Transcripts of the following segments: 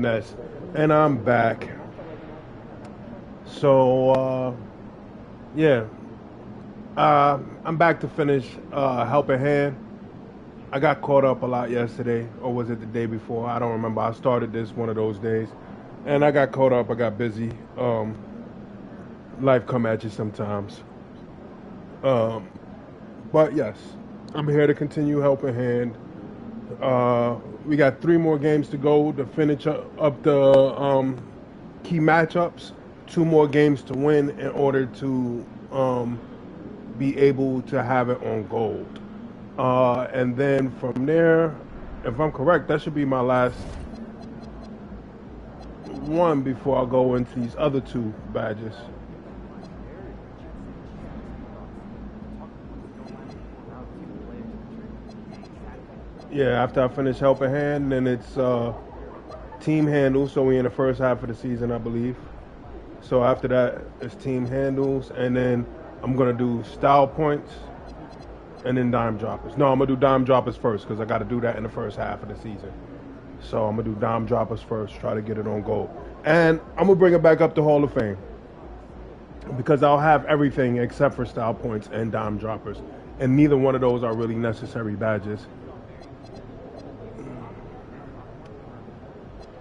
Ness, and I'm back. So yeah, I'm back to finish Helping Hand. I got caught up a lot yesterday, or was it the day before? I don't remember. I started this one of those days, and I got caught up. I got busy. Life come at you sometimes. Um, but yes, I'm here to continue Helping Hand. We got 3 more games to go to finish up the key matchups. 2 more games to win in order to be able to have it on gold. And then from there, if I'm correct, that should be my last one before I go into these other 2 badges. Yeah, after I finish Helping Hand, then it's team handles. So we in the first half of the season, I believe. So after that, it's team handles, and then I'm gonna do style points, and then dime droppers. No, I'm gonna do dime droppers first because I got to do that in the first half of the season. So I'm gonna do dime droppers first, try to get it on gold, and I'm gonna bring it back up to Hall of Fame because I'll have everything except for style points and dime droppers, and neither one of those are really necessary badges.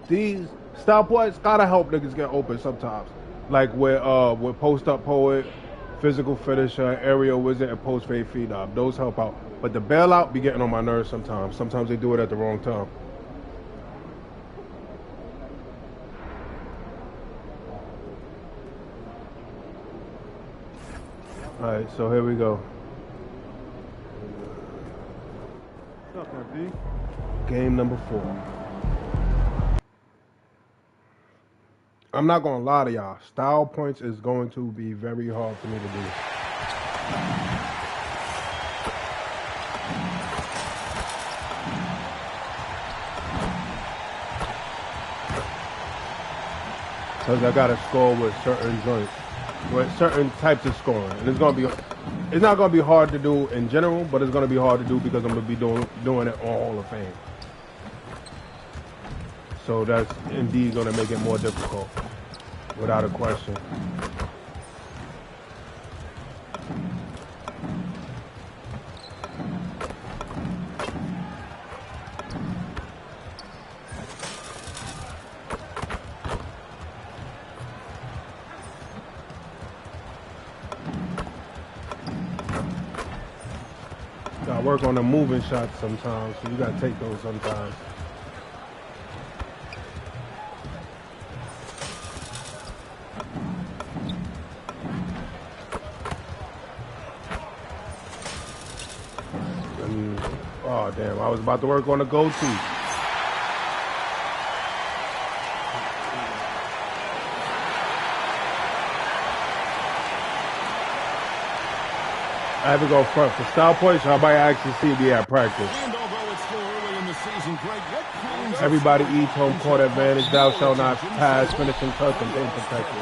These style points gotta help niggas get open sometimes. Like with post up poet, physical finisher, aerial wizard, and post fade feed up. Those help out. But the bailout be getting on my nerves sometimes. Sometimes they do it at the wrong time. Alright, so here we go. Game number 4. I'm not gonna lie to y'all. Style points is going to be very hard for me to do. Because I gotta score with certain joints, with certain types of scoring, and it's not gonna be hard to do in general, but it's gonna be hard to do because I'm gonna be doing it on Hall of Fame. So that's indeed gonna make it more difficult, without a question. I work on the moving shots sometimes, so you gotta take those sometimes. Oh damn, I was about to work on the go-to. I have to go front for style points, so I might actually see me at practice. Everybody eats home court advantage. Thou shalt not pass, finishing touch, and paint protected.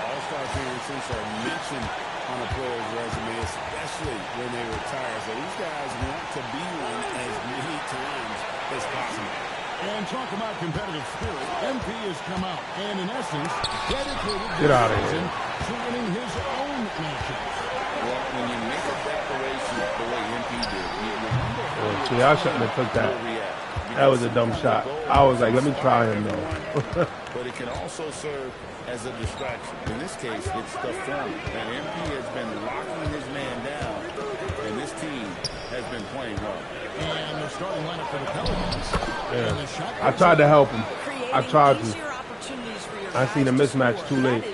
All-star appearances are mentioned on a player's resume, especially when they retire. So these guys want to be one as many times as possible. And talk about competitive spirit, MP has come out and, in essence, dedicated Get out of here. to winning his own matchups. Well, when you make a declaration the way MP did, you remember. See, I shouldn't have took that. That was a dumb shot. I was like, let me try him though. But it can also serve as a distraction. In this case, it's the form. And MP has been locking his man down, and this team has been playing well. And the starting lineup for the Pelicans. Yeah. I tried to help him. I tried to. I seen a mismatch too late.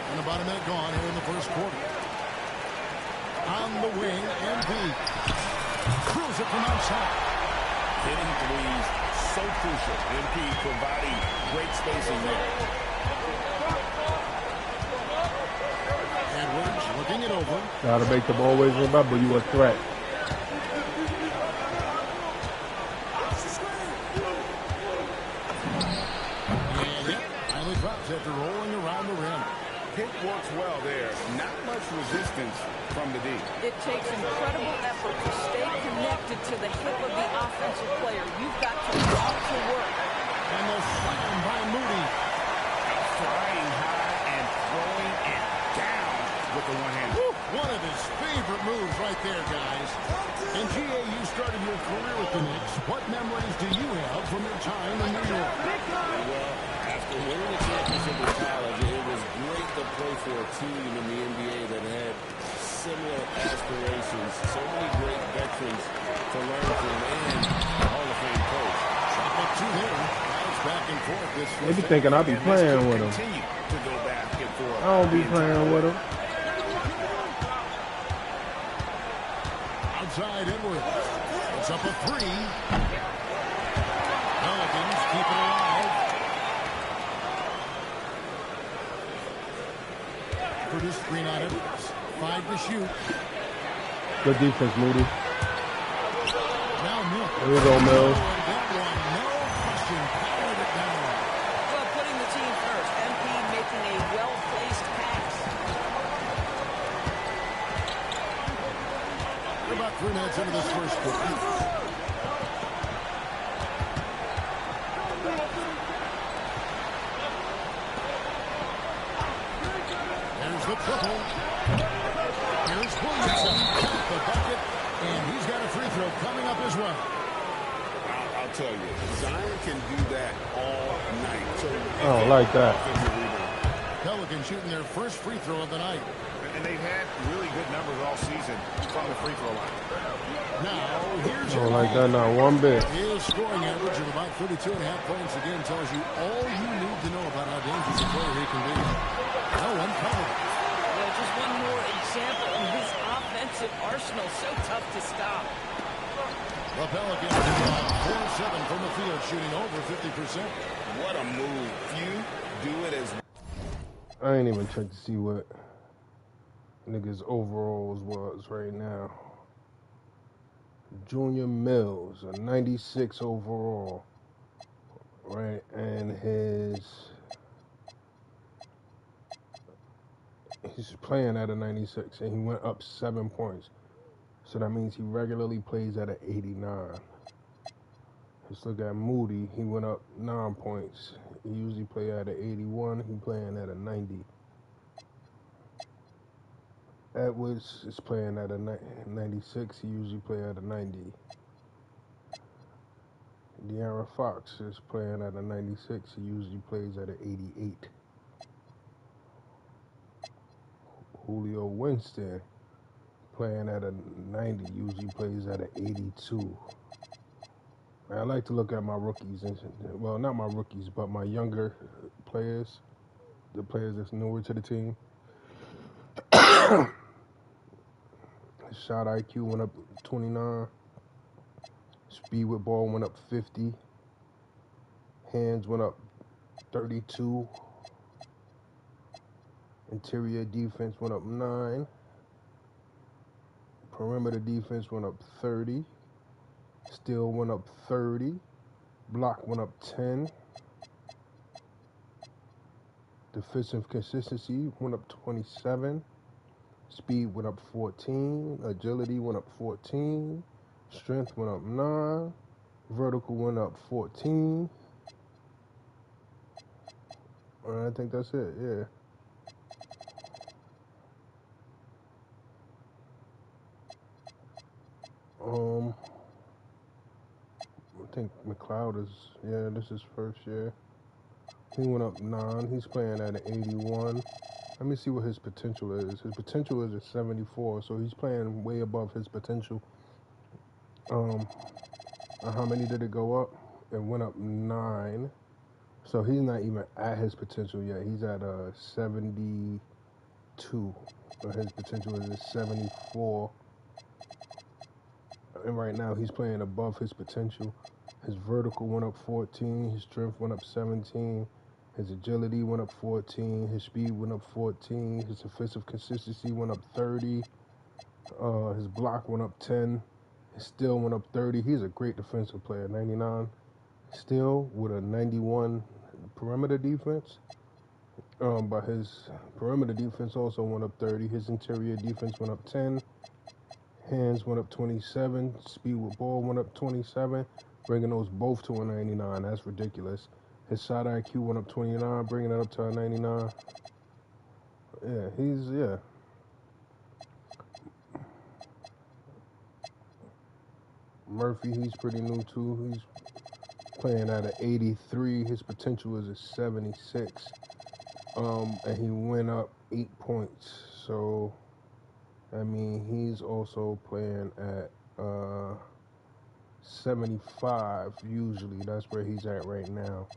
And about a minute gone here in the first quarter. On the wing, MP. Throws it from outside. Hitting threes, so crucial. MP providing great spacing there. Edwards looking it over. Gotta make them always remember you a threat. And it finally drops after rolling around the rim. Pick works well there. Not much resistance from the D. It takes incredible effort to stay connected to the hip of the offensive player. You've got to walk to work. And the slam by Moody. Flying high and throwing it down with the one hand. One of his favorite moves right there, guys. And G.A., you started your career with the Knicks. What memories do you have from your time in New York? Well, after winning the championship in college, it was great to play for a team in the NBA that had similar aspirations. So many great veterans to learn from, and a Hall of Fame coach. Shot two there. Back and forth this They be thinking I be playing with them. To go back and forth. I don't be playing with them. Outside Edwards. It's up a three. Pelicans keep it alive. Produce screen on Edwards. 5 to shoot. Good defense, Moody. Now Mills. There we go, Mills. That one, no question, powered it down. Well, putting the team first. MP making a well-placed pass. We're about 3 minutes into this first quarter. There's the triple. Here's Williamson. Got the bucket, and he's got a free throw coming up as well. I'll tell you, Zion can do that all night. So I don't like that. Pelicans shooting their first free throw of the night. And they've had really good numbers all season from the free throw line. Now, here's I don't like that, not one bit. his scoring average of about 32.5 points again tells you all you need to know about how dangerous a player he can be. No one covered. Well, just one more example of his offensive arsenal. So tough to stop. The Pelicans are 4-7 from the field, shooting over 50%. What a move. Few do it as I ain't even checked to see what niggas' overalls was right now. Junior Mills, a 96 overall. Right, and he's playing at a 96, and he went up 7 points. So that means he regularly plays at an 89. Let's look at Moody. He went up 9 points. He usually play at an 81. He playing at a 90. Edwards is playing at a 96. He usually play at a 90. De'Aaron Fox is playing at a 96. He usually plays at an 88. Julio Winston playing at a 90. Usually plays at an 82. I like to look at my rookies, well, not my rookies, but my younger players, the players that's newer to the team. Shot IQ went up 29. Speed with ball went up 50. Hands went up 32. Interior defense went up 9. Perimeter defense went up 30. Steal went up 30. Block went up 10. Defensive consistency went up 27. Speed went up 14. Agility went up 14. Strength went up 9. Vertical went up 14. I think that's it, yeah. I think McLeod is, yeah, this is first year. He went up 9. He's playing at an 81. Let me see what his potential is. His potential is a 74, so he's playing way above his potential. How many did it go up? It went up 9. So he's not even at his potential yet. He's at a 72. But his potential is a 74. And right now he's playing above his potential. His vertical went up 14. His strength went up 17. His agility went up 14. His speed went up 14. His offensive consistency went up 30. His block went up 10. His steal went up 30. He's a great defensive player, 99. Still with a 91 perimeter defense. But his perimeter defense also went up 30. His interior defense went up 10. Hands went up 27. Speed with ball went up 27, bringing those both to a 99. That's ridiculous. His shot IQ went up 29, bringing it up to a 99. Yeah. Murphy, he's pretty new too. He's playing at an 83. His potential is a 76. And he went up 8 points. So, I mean, he's also playing at 75 usually. That's where he's at right now.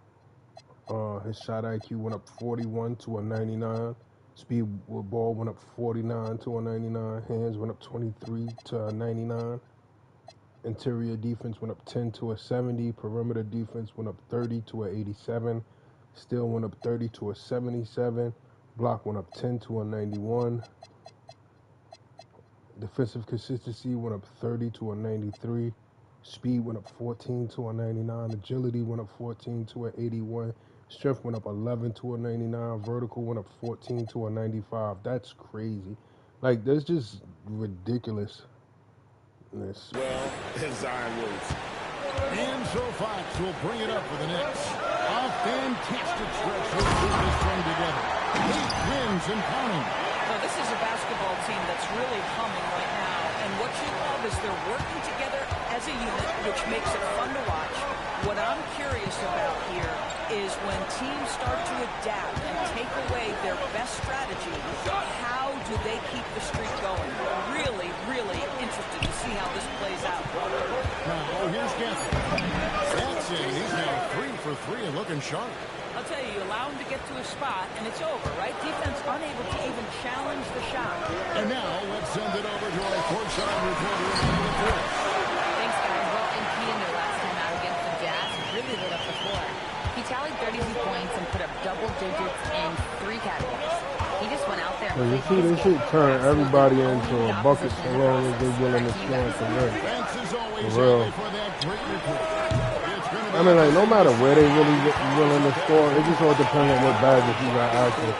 His shot IQ went up 41 to a 99. Speed with ball went up 49 to a 99. Hands went up 23 to a 99. Interior defense went up 10 to a 70. Perimeter defense went up 30 to a 87. Steal went up 30 to a 77. Block went up 10 to a 91. Defensive consistency went up 30 to a 93. Speed went up 14 to a 99. Agility went up 14 to a 81. Strength went up 11 to a 99. Vertical went up 14 to a 95. That's crazy. Like, that's just ridiculous. Well, Zion Williams. And so Fox will bring it up for the Knicks. A fantastic stretch of business strung together. 8 wins and counting. Well, this is a basketball team that's really humming right now. And what you love is they're working together as a unit, which makes it fun to watch. What I'm curious about here is when teams start to adapt and take away their best strategy, how do they keep the streak going? Really, really interested to see how this plays out. Now, here's Gafford. That's it. He's now 3 for 3 and looking sharp. I'll tell you, you allow him to get to a spot, and it's over, right? Defense unable to even challenge the shot. And now, let's send it over to our courtside reporter, Amanda. Thanks, guys. Well, MP in their last time out against the Jazz really lit up the floor. He tallied 32 points and put up double digits in 3 categories. He just went out there and you see, they should turn everybody into a bucket so long as they're willing to score and convert. For real. I mean, like, no matter where they really willing to score, it just all depends on what badges you got out there.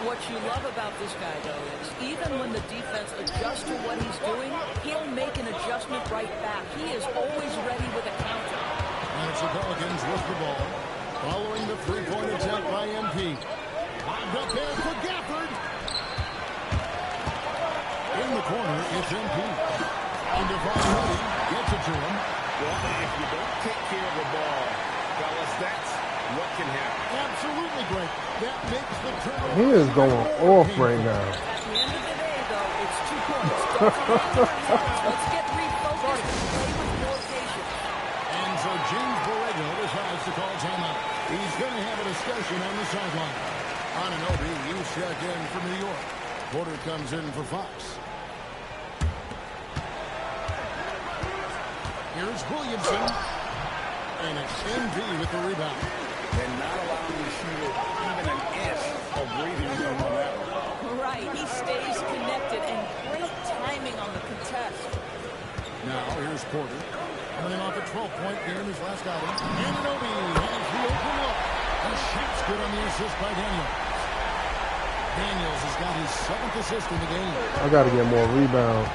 What you love about this guy, though, is even when the defense adjusts to what he's doing, he'll make an adjustment right back. He is always ready with a counter. And it's the Pelicans with the ball. Following the three-point attempt by MP. Lobbed up there for Gafford. In the corner, it's MP. And Devon Moody gets it to him. Well, if you don't take care of the ball, fellas, that's what can happen. Absolutely great. That makes the turnover. He is going off right now. At the end of the day, though, it's 2 points. Let's get refocused and play with more patience. And so James Borrego decides to call timeout. He's going to have a discussion on the sideline. Anunoby, you check in for New York. Porter comes in for Fox. Here's Williamson. And it's MD with the rebound. And not allowing the shooter even an inch of breathing room on that one. Right, he stays connected and great timing on the contest. Now here's Porter. Coming off a 12-point game, his last outing. Anunoby has the open look. The shot's good on the assist by Daniels. Daniels has got his 7th assist in the game. I got to get more rebounds.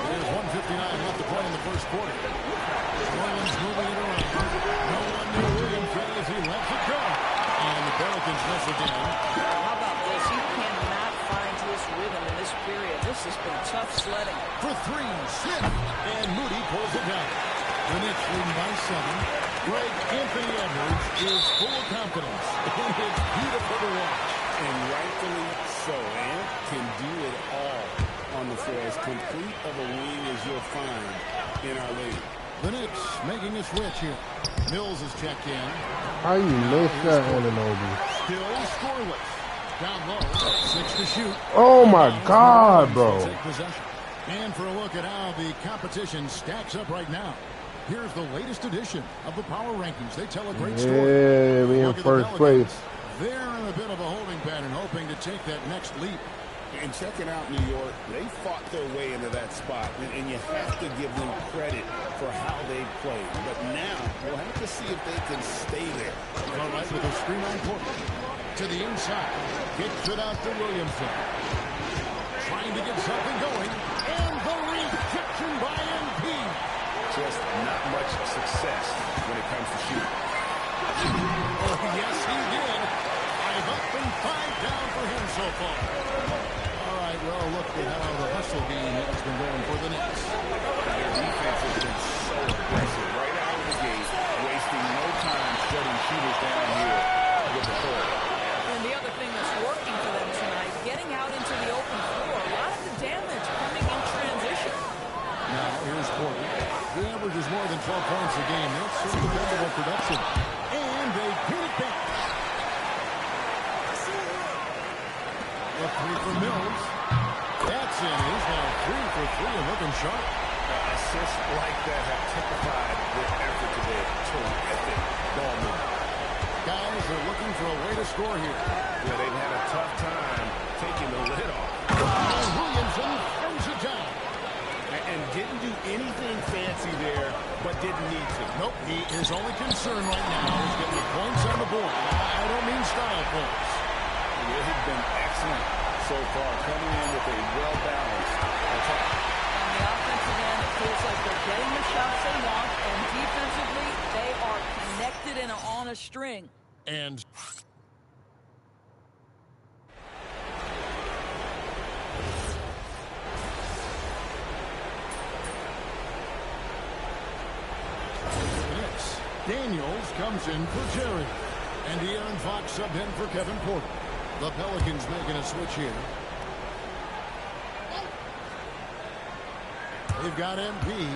There's 1:59 left to play in the first quarter. Williams moving it around. No one near Williams as he lets it go. And the Pelicans miss again. How about this? He cannot find his rhythm in this period. This has been tough sledding. For 3, Smith. And Moody pulls it down. The Knicks leading by 7. Greg Anthony Edwards is full of confidence. And it's beautiful to watch. And rightfully so. And can do it all on the floor. As complete of a wing as you'll find in our league. The Knicks making a switch here. Mills is checked in. How you miss that, Anunoby? Still scoreless. Down low. 6 to shoot. Oh, my God, bro. Take possession. And for a look at how the competition stacks up right now. Here's the latest edition of the Power Rankings. They tell a great story. Yeah, we in first place. They're in a bit of a holding pattern, hoping to take that next leap. And checking out New York, they fought their way into that spot, and you have to give them credit for how they played. But now we'll have to see if they can stay there. All right, with a screen on Porter. To the inside. Kicks it out to Williamson. Trying to get something going. And the rejection by MP. Just not much success when it comes to shooting. Oh, yes, he did. 5 up and 5 down for him so far. All right, well, look at how the hustle game has been going for the Knicks. Their defense has been so aggressive right out of the gate, wasting no time shutting shooters down here with the four. And the other thing that's working for them tonight, getting out into the open floor. A lot of the damage coming in transition. Now, here's Porter. He averages more than 12 points a game. That's some dependable production. And they pin it back. The three for Mills. That's in. He's now 3 for 3 and looking sharp. Assists like that have typified their effort today. Terrific ball movement. Guys are looking for a way to score here. Yeah, they've had a tough time taking the lid off. And Williamson throws it down. And didn't do anything fancy there, but didn't need to. Nope, his only concern right now is getting the points on the board. I don't mean style points. They've been excellent so far, coming in with a well-balanced attack. On the offensive end, it feels like they're getting the shots they want, and defensively, they are connected and on a string. And Daniels comes in for Jerry. And De'Aaron Fox subbed in for Kevin Porter. The Pelicans making a switch here. They've got MP.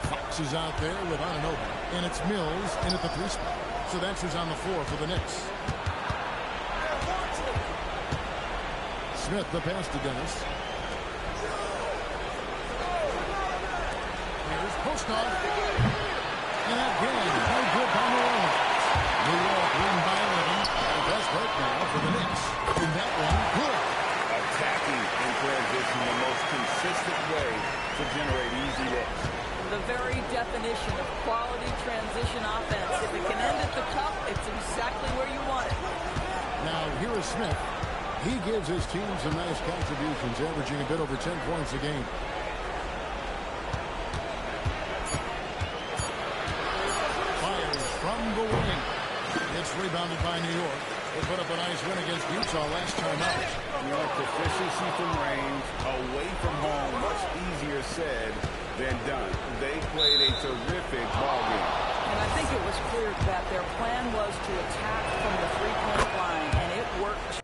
Fox is out there with Anunoby. And it's Mills in at the 3 spot. So that's who's on the floor for the Knicks. Smith, the pass to Dennis. Here's Postov. And again, no good by New Orleans. New York leading by 11. The best break now for the Knicks. And that one, good. Attacking in transition, the most consistent way to generate easy looks. The very definition of quality transition offense. If it can end at the cup, it's exactly where you want it. Now, here is Smith. He gives his team some nice contributions, averaging a bit over 10 points a game. Fires from the wing. It's rebounded by New York. They put up a nice win against Utah last time out. New York proficiency from range, away from home, much easier said than done. They played a terrific ball game. And I think it was clear that their plan was to attack from the three-point line, and it worked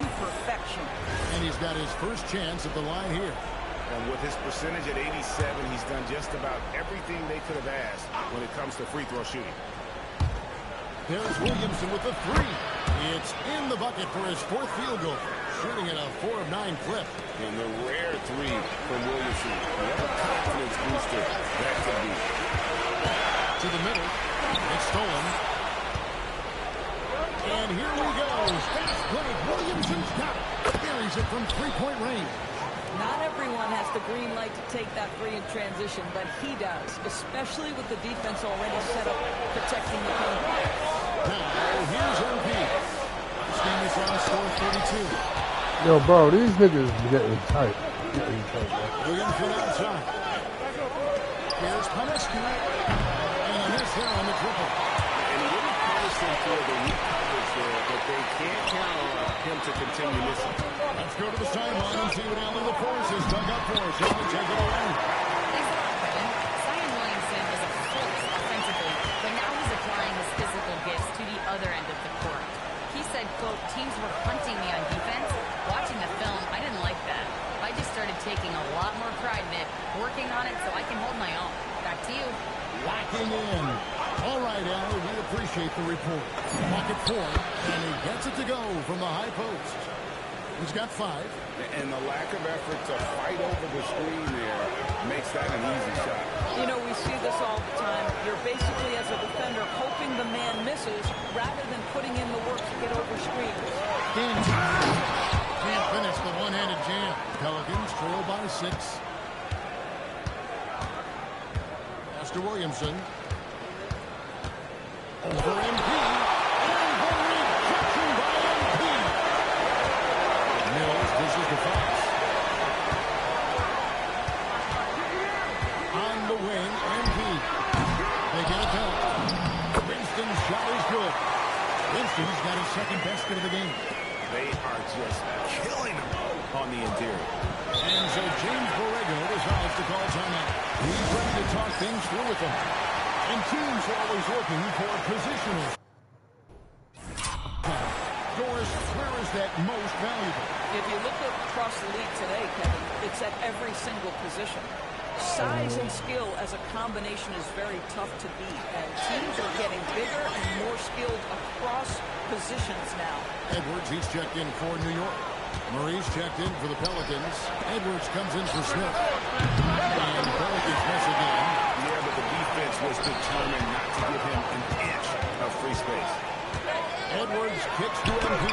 to perfection. And he's got his first chance at the line here. And with his percentage at 87, he's done just about everything they could have asked when it comes to free throw shooting. There's Williamson with the 3. It's in the bucket for his 4th field goal. Shooting at a 4 of 9 clip. And the rare 3 from Williamson. What a confidence booster that could be. To the middle. It's stolen. And here we go. Fast break. Williamson's got it. Buries it from 3-point range. Not everyone has the green light to take that free in transition, but he does, especially with the defense already set up protecting the paint. Now, here's MP. This game is on score 32. Yo, bro, these niggas getting tight. Williamson outside. Here's Panescu. And a miss there on the triple. And he didn't punish him for the weak coverage there, but they can't count on him to continue missing. Let's go to the sideline and see what Allen LaForce has dug up for us. He'll take it away. Thanks a lot, Kevin. Zion Williamson was a force offensively, but now he's applying his physical gifts to the other end of the court. He said, quote, teams were hunting me on defense. Watching the film, I didn't like that. I just started taking a lot more pride in it, working on it so I can hold my own. Back to you. Locking in. All right, Allen, we appreciate the report. Pocket 4, and he gets it to go from the high post. He's got 5. And the lack of effort to fight over the screen there makes that an easy shot. You know, we see this all the time. You're basically, as a defender, hoping the man misses rather than putting in the work to get over screens. Can't finish, but 6. Pass to Williamson. Over MP. And the rejection by MP. Mills pushes the Fox. On the wing, MP. They get it back. Winston's shot is good. Winston's got his second basket of the game. They are just killing him on the interior. And so James Borrego decides to call timeout. He's ready to talk things through with them. And teams are always looking for positional. Doris, where is that most valuable? If you look across the league today, Kevin, it's at every single position. Size and skill as a combination is very tough to beat, and teams are getting bigger and more skilled across positions now. Edwards, he's checked in for New York. Murray's checked in for the Pelicans. Edwards comes in for Smith. And the Pelicans miss again. Yeah, but the defense was determined not to give him an inch of free space. Edwards kicks to MP.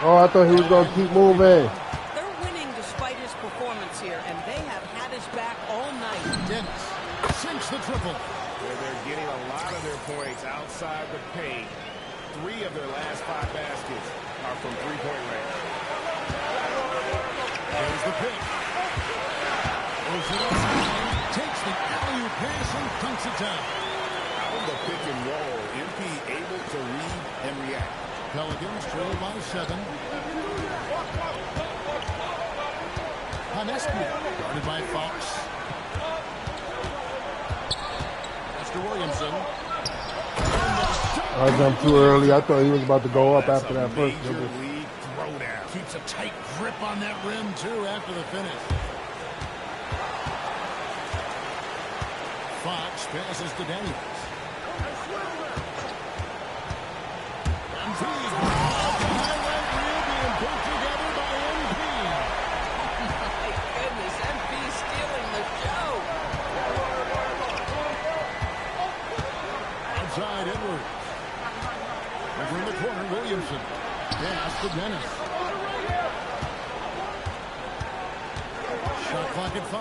Oh, I thought he was going to keep moving. They're winning despite his performance here, and they have had his back all night. Dennis sinks the triple. They're getting a lot of their points outside the paint. 3 of their last 5 baskets are from three-point range. There's the pick. Goes it outside, takes the alley-oop pass and dunks it down. Out of the pick and roll, MP able to read and react. Pelicans trail by 7. Hanescu, guarded by Fox. Mr. Williamson. I jumped too early. I thought he was about to go up after that first Major dribble. league throwdown. Keeps a tight grip on that rim, too, after the finish. Fox passes to Daniels. MP behind that reel being put together by MP. My goodness, MP stealing the show. Outside Edwards. Over in the corner, Williamson. Pass to Dennis. Shot clock at 5.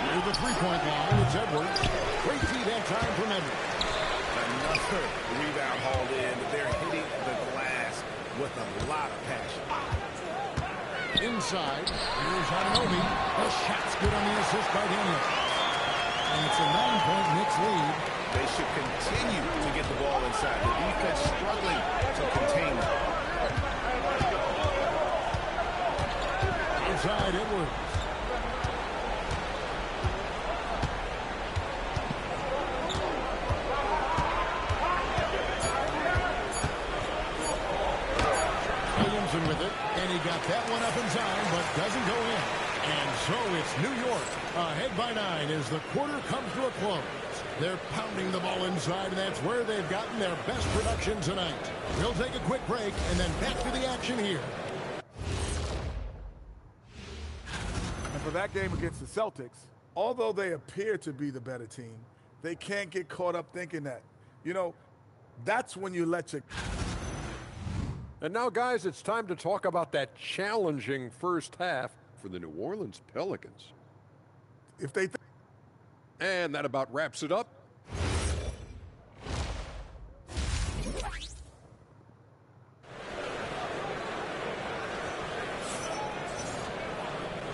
Near the three-point line, it's Edwards. Great feed that time from Edwards. Another rebound hauled in. They're hitting the glass with a lot of passion. Inside, here's Anunoby. The shot's good on the assist by Daniels. And it's a 9-point Knicks lead. They should continue to get the ball inside. The defense struggling to contain them. Inside Edwards. Williamson with it, and he got that one up in time, but doesn't go in. And so it's New York ahead by 9 as the quarter comes to a close. They're pounding the ball inside, and that's where they've gotten their best production tonight. We'll take a quick break and then back to the action here. And for that game against the Celtics, although they appear to be the better team, they can't get caught up thinking that. You know, that's when you let your... And now, guys, it's time to talk about that challenging first half for the New Orleans Pelicans. If they... And that about wraps it up.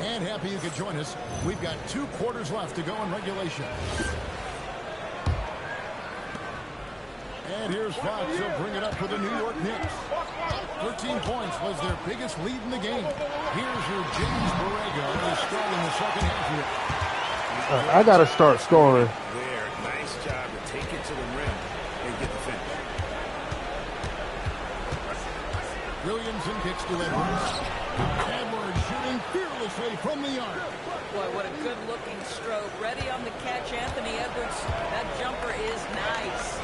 And happy you could join us. We've got 2 quarters left to go in regulation. And here's Fox. He'll bring it up for the New York Knicks. 13 points was their biggest lead in the game. Here's your James Borrego to start in the second half here. I got to start scoring. There, nice job to take it to the rim and get the finish. Williamson kicks to Edwards. Edwards shooting fearlessly from the arc. Boy, what a good-looking stroke. Ready on the catch, Anthony Edwards. That jumper is nice.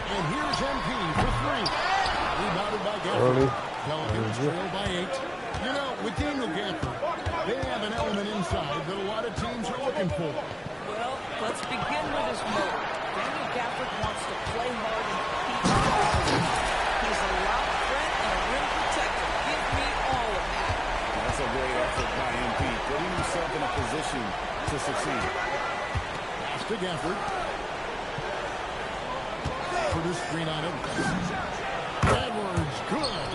And here's MP for 3. Rebounded by Gafford. Pelicans trail by 8. You know, with Daniel Gafford, they have an element inside that a lot of teams are looking for. Well, let's begin with his motor. Daniel Gafford wants to play hard and compete. He's a loud threat and a rim protector. Give me all of succeed. Pass to Gafford. For the screen on Edwards, good.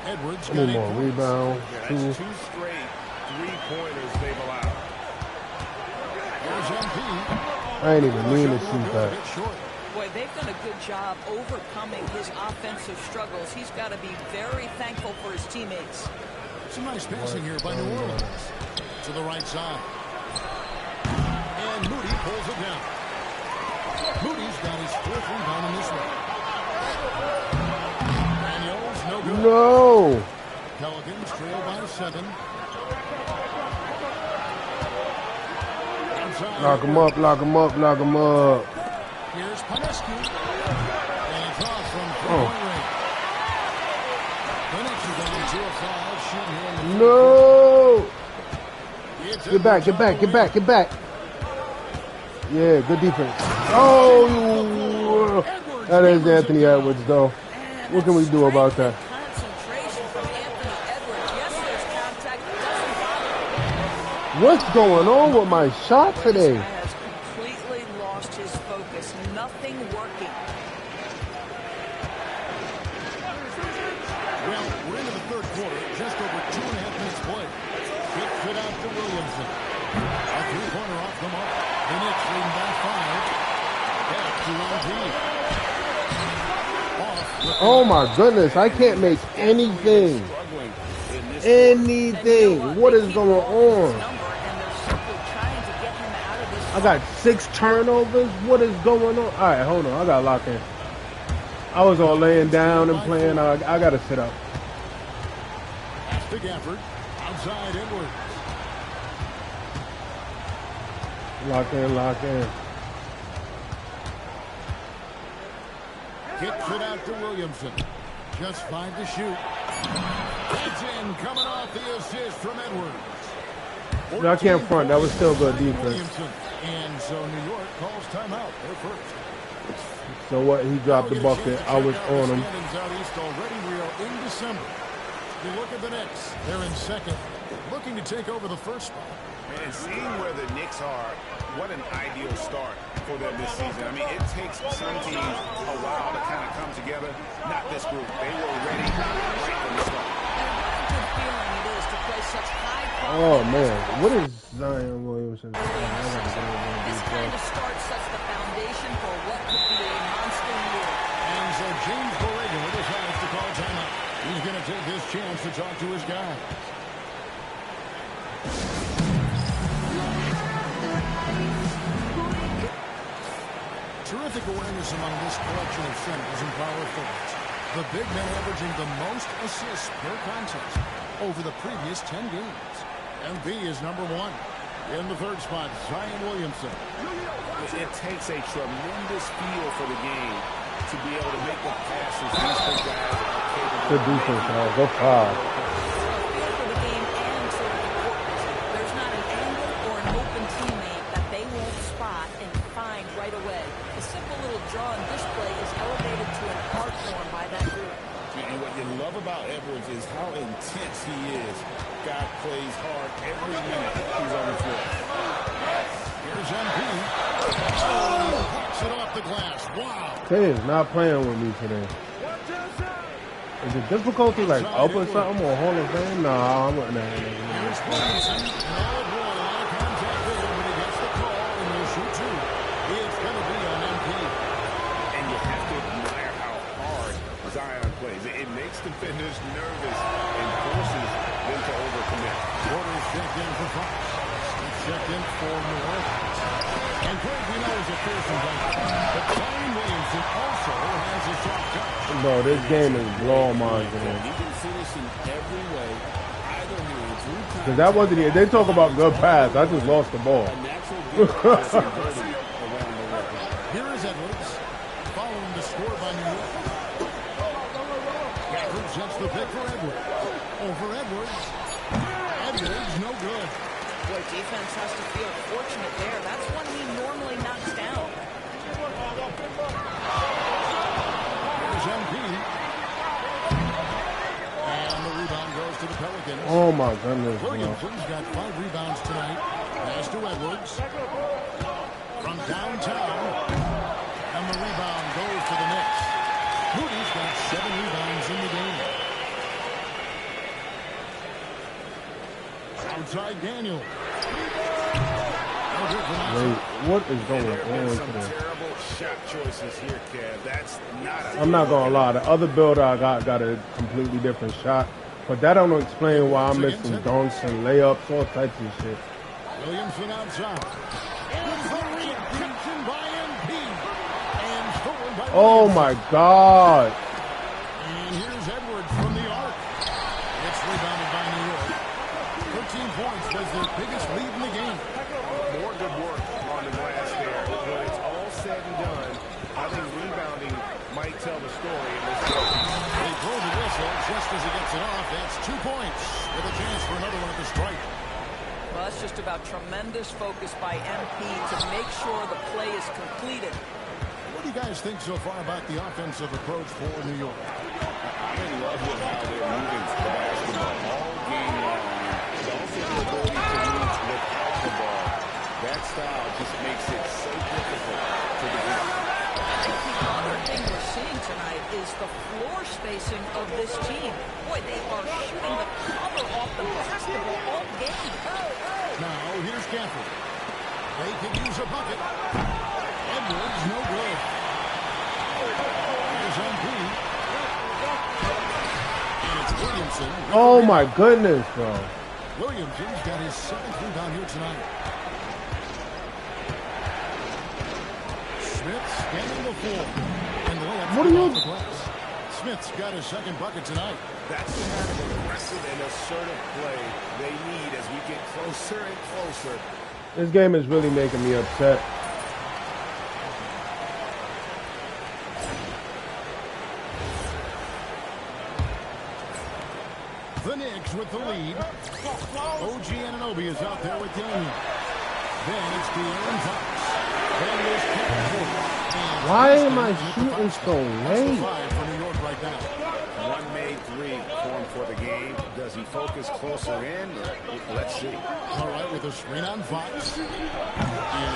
Edwards got One more rebound. Yeah, that's 2 straight three-pointers they've allowed. Here's MP. I ain't even mean to shoot that. Boy, they've done a good job overcoming his offensive struggles. He's got to be very thankful for his teammates. Some nice passing here by New Orleans. To the right side. And Moody pulls it down. Moody's got his 4th rebound in this one. Daniels, no good. No. Pelicans trail by 7. Lock him up, lock him up, lock him up. Here's Panescu. And it's off from 3-point range. The Knicks are going to a foul shooting here in the No. It's Get back, get back, get back, get back. Yeah, good defense. Oh, that is Anthony Edwards, though. What can we do about that? Concentration from Anthony Edwards. Yes, there's contact. It doesn't bother. What's going on with my shot today? This guy has completely lost his focus. Nothing working. Well, we're into the 3rd quarter. Just over 2.5 minutes played. Kicks it out to Williamson. A 3-pointer off the mark. The Knicks leading by 5. Back to LP. Oh my goodness, I can't make anything. Anything. What is going on? I got 6 turnovers. What is going on? All right, hold on. I got to lock in. I was all laying down and playing. I got to sit up. Pass to Gafford. Outside Edwards. Lock in, lock in. Kicks it out to Williamson. Just 5 to shoot. That's in, coming off the assist from Edwards. I can't front. That was still good defense. Williamson. And so New York calls timeout. They're first. So what? He dropped the bucket. I was on him. Out east already real in December. You look at the Knicks. They're in 2nd, looking to take over the 1st spot. And seeing where the Knicks are, what an ideal start for them this season. I mean, it takes some teams a while to kind of come together. Not this group. They were ready right from the start. And what a good feeling it is to play such high quality. Oh man, what is Zion Williamson? This kind of starts sets the foundation for what could be a monster year. And so James Borrego decides to call timeout. He's going to take this chance to talk to his guys. Terrific awareness among this collection of centers and power forwards. The big men averaging the most assists per contest over the previous 10 games. MB is number 1. In the 3rd spot, Zion Williamson. It takes a tremendous feel for the game to be able to make the passes these big guys are capable. Good defense, man. Go foul. A feel for the game and sort of importance. There's not an angle or an open teammate that they won't spot and find right away. A simple little draw and display is elevated to an art form by that group. And what you love about Edwards is how intense he is. Guy plays hard every minute he's on the floor. Here's MP. Oh, knocks it off the glass. Wow. They is not playing with me today. Is it difficulty like up or something or Hall of Fame? Nah, I'm not. Here's Williamson. Oh, boy, a lot of contact there, but he gets the call, and he'll shoot 2. It's going to be on MP. And you have to admire how hard Zion plays. It makes defenders nervous and forces them to overcommit. Porter's checked in for Fox. He's checked in for New Orleans. And Craig, we know, is a fearsome guy. But Zion Williamson also has a soft touch. Bro, this game is blowing my game. You can finish in every way, either hand, through time. Cause that wasn't it. They talk about good pass. I just lost the ball. A natural gift that's inverted around the world. Here is Edwards, following the score by New York. Gafford sets the pick for Edwards. Over Edwards. Edwards, no good. Boy, defense has to feel fortunate there. That's one he normally knocks down. Here's MP. And the rebound goes to to the Pelicans. Oh my goodness, bro. Williamson's got 5 rebounds tonight. Pass to Edwards. From downtown. And the rebound goes to the Knicks. Moody's got 7 rebounds in the game. Outside Daniel. Wait, what is going on today? Terrible shot choices here, Kev. That's not I'm not gonna lie, the other builder I got a completely different shot, but that don't explain why I'm missing dunks and layups, all types of shit. Williamson outside. Rejection by MP. And stolen by Oh my God! And here's Edwards from the arc. It's rebounded by New York. 13 points was their biggest lead in the game. more good work on the glass there. When it's all said and done, I think rebounding might tell the story in this game. They blow the whistle just as he gets it off. That's 2 points with a chance for another one at the strike. Well, that's just about tremendous focus by MP to make sure the play is completed. What do you guys think so far about the offensive approach for New York? I'm in love with how they're moving the basketball all game long. And also the ability to move without the ball. That style just makes it so difficult to defend. The other thing we're seeing tonight is the floor spacing of this team. Boy, they are shooting the cover off the basketball all game. Now, here's Gafford. They could use a bucket. Edwards, no good. Here's MP. And it's Williamson. Oh my goodness, bro. Williamson's got his 7th rebound here tonight. Smith scanning the floor. And the layup What are you- off the glass. Smith's got his 2nd bucket tonight. That's the kind of aggressive and assertive play they need as we get closer and closer. This game is really making me upset. The Knicks with the lead. OG Anunoby is out there with Daniel. Then it's De'Aaron Fox. Daniel's kicking forward. And Why am I Houston shooting so That's the late? 5 for New York right now. One made three formed for the game. Does he focus closer in? Let's see. All right, with a screen on Fox. And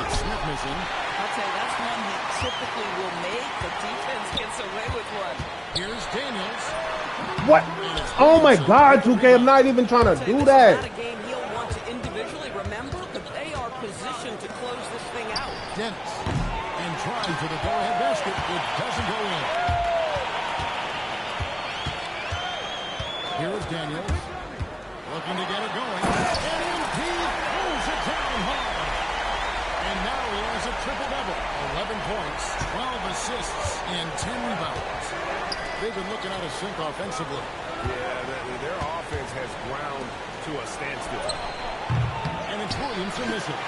it's Smith missing. I'll tell you, that's one he typically will make. The defense gets away with one. Here's Daniels. What? Oh my God, 2K, I'm not even trying to do This that. is not a game he'll want to individually remember, but they are positioned to close this thing out. Dennis. And trying for the go-ahead basket. It doesn't go in. Here is Daniels. Looking to get it going. And MP pulls it down hard. And now he has a triple-double. 11 points, 12 assists, and 10 rebounds. They've been looking out of sync offensively. Yeah, their offense has ground to a standstill. And it's Williamson missing.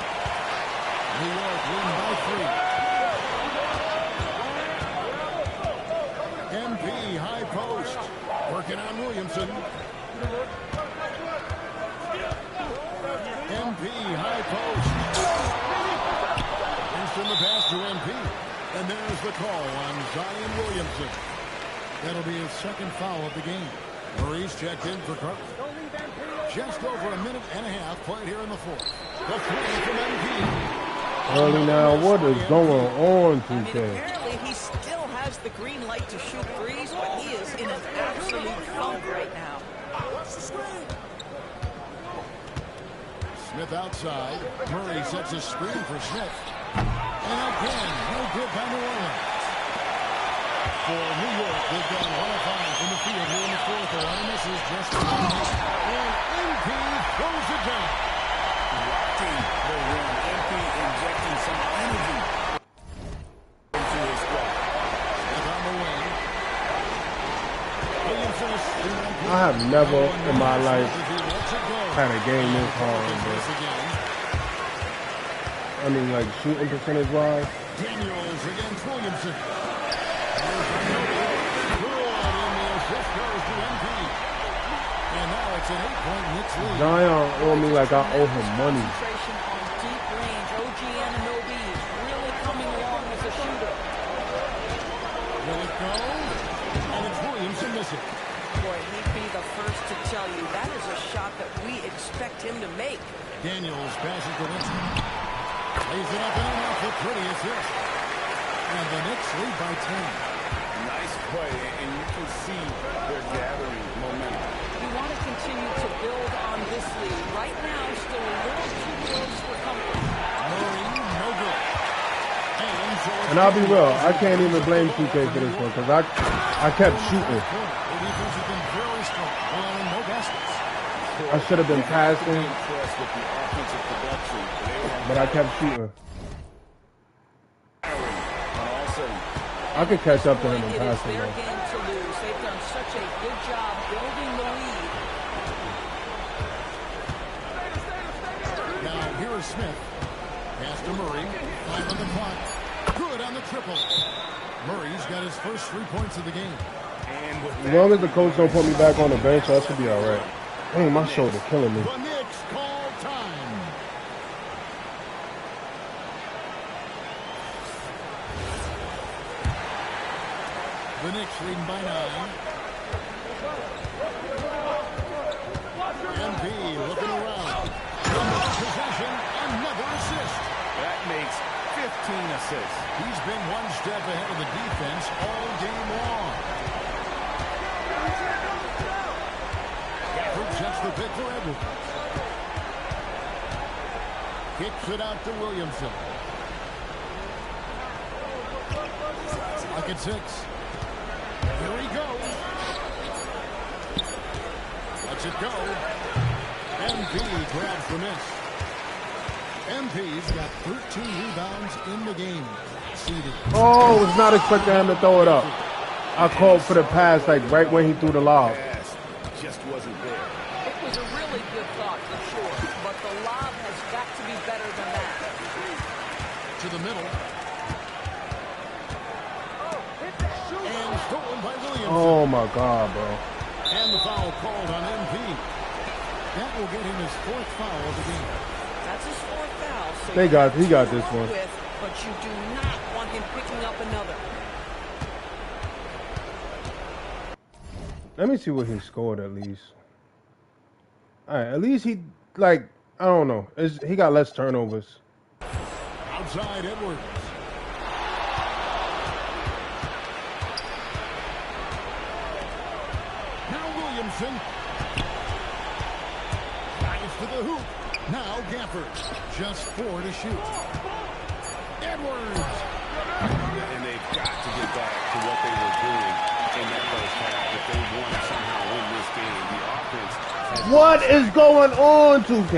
New York leading by 3. MP high post. Working on Williamson. MP high post. Houston the pass to MP. And there's the call on Zion Williamson. That'll be his 2nd foul of the game. Maurice checked in for Carter. Just over a minute and a half played here in the 4th. The 3 from MP. Early now, what is going on, I mean, 2K? apparently he still has the green light to shoot threes, but he is in an absolute funk right now. Smith outside. Murray sets a screen for Smith. And again, no good by New Orleans. For New York, they've gone 1 of 5 from the field here in the 4th. The line misses just a minute. And MP throws it down. Rocking the rim. MP injecting some energy into his squad. Smith on the wing. Williamson is I have never in my life had a game this hard, bro. I mean, like, shooting percentage-wise. Daniels against Williamson. Here's Anunoby. Good, and the assist goes to MP. And now it's an 8-point Knicks lead. Zion owe me like I owe him money. Concentration on deep range. OG Anunoby is really coming along as a shooter. Will it go? And it's Williamson missing. Boy, he'd be the first to tell you that is a shot that we expect him to make. Daniels passes to Winston. Lays it up and in off the pretty assist. And the Knicks lead by 10. Nice play, and you can see they're gathering momentum. You want to continue to build on this lead. Right now, still a little too close for comfort. Murray, no good. And I'll be real, I can't even blame 2K for this one because I kept shooting. The defense has been very strong, allowing no baskets. I should have been passing, Impressed with the offensive production. but I kept shooting. And also, I could catch up to him and It pass is him their though. game to lose. They've done such a good job building the lead. Now here is Smith. Pass to Murray. 5 on the clock. Good on the triple. Murray's got his first 3 points of the game. and with As long as the coach don't put me back on the bench, I should be all right. Dang, my shoulder killing me. The Knicks call time. The Knicks leading by 9. MP looking around. Possession, another assist. that makes 15 assists. He's been one step ahead of the defense all game long. Gafford sets the pick for Edwards. Kicks it out to Williamson. Pocket 6. Here he goes. Lets it go. MP grabs the miss. MP's got 13 rebounds in the game. Seeded. Oh, was not expecting him to throw it up. I called for the pass like right when he threw the lob. Pass just wasn't there. It was a really good thought for sure, but the lob has got to be better than that. To the middle. And stolen by Williamson. Oh my God, bro. And the foul called on MP. That will get him his 4th foul of the game. That's his 4th foul. So He you got have two this to one. work with, but you do not want him picking up another. Let me see what he scored at least. All right, at least he like I don't know. He got less turnovers. Outside Edwards. Now Williamson. Dives to the hoop. Now Gafford. Just 4 to shoot. Edwards. And they've got to get back to what they were doing in that first half. If they want to somehow win this game, the offense has... What is going on, 2K?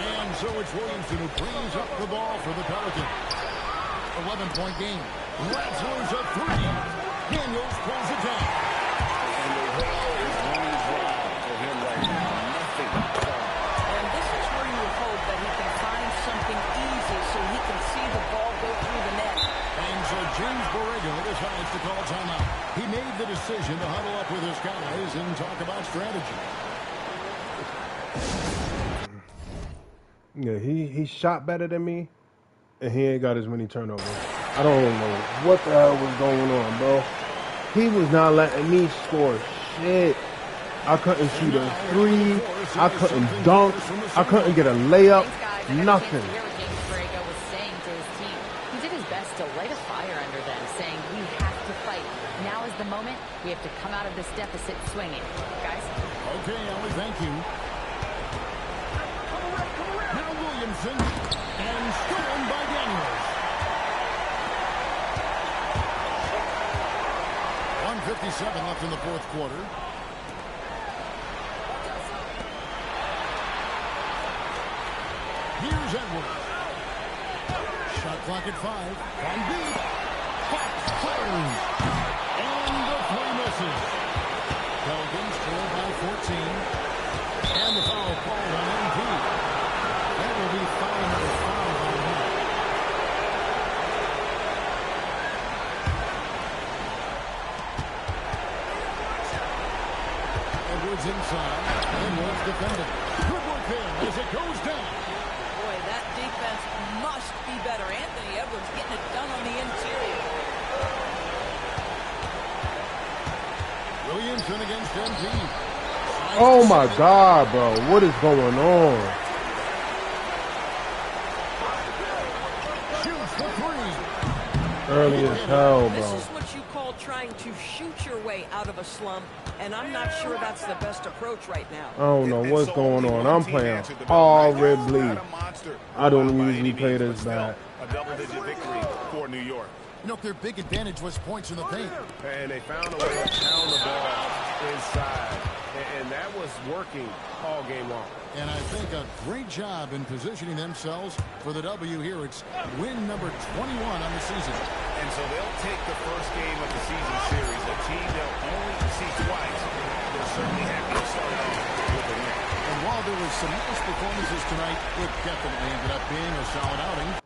And so it's Williamson who brings up the ball for the Pelicans. 11-point game. Razzlers a 3. Daniels pulls it down. And the well is running dry for him right now. Nothing. And this is where you would hope that he can find something easy so he can see the ball go through the net. And so James Borrego decides to call timeout. He made the decision to huddle up with his guys and talk about strategy. Yeah, he shot better than me, and he ain't got as many turnovers. I don't know what the hell was going on, bro. He was not letting me score shit. I couldn't shoot a 3. I couldn't dunk. I couldn't get a layup. Nothing. Hear what James Borrego was saying to his team. He did his best to light a fire under them, saying, we have to fight. Now is the moment. We have to come out of this deficit swinging. Guys? Okay, Ellie, thank you. Now Williamson. And stolen by Daniels. 1:57 left in the 4th quarter. Here's Edwards. Shot clock at 5. From deep. Fox fires. And the 3 misses. Pelicans trail by 14. And the foul called on MP. That will be foul number 5 on him. Edwards inside. Edwards defending. Good work there as it goes down. Boy, that defense must be better. Anthony Edwards getting it done on the interior. Williamson against MP. Oh my God, bro. What is going on? Shoots the three. Early as hell, This bro. is what you call trying to shoot your way out of a slump, and I'm not sure that's the best approach right now. I don't know what's going on. I'm playing horribly. I don't usually play this bad. A double-digit victory for New York. You know, their big advantage was points in the paint. And they found a way to pound the ball inside. And that was working all game long. And I think a great job in positioning themselves for the W here. It's win number 21 on the season. And so they'll take the first game of the season series, a team they'll only see twice. They're certainly happy to start off with a win. And while there was some nice performances tonight, it definitely ended up being a solid outing.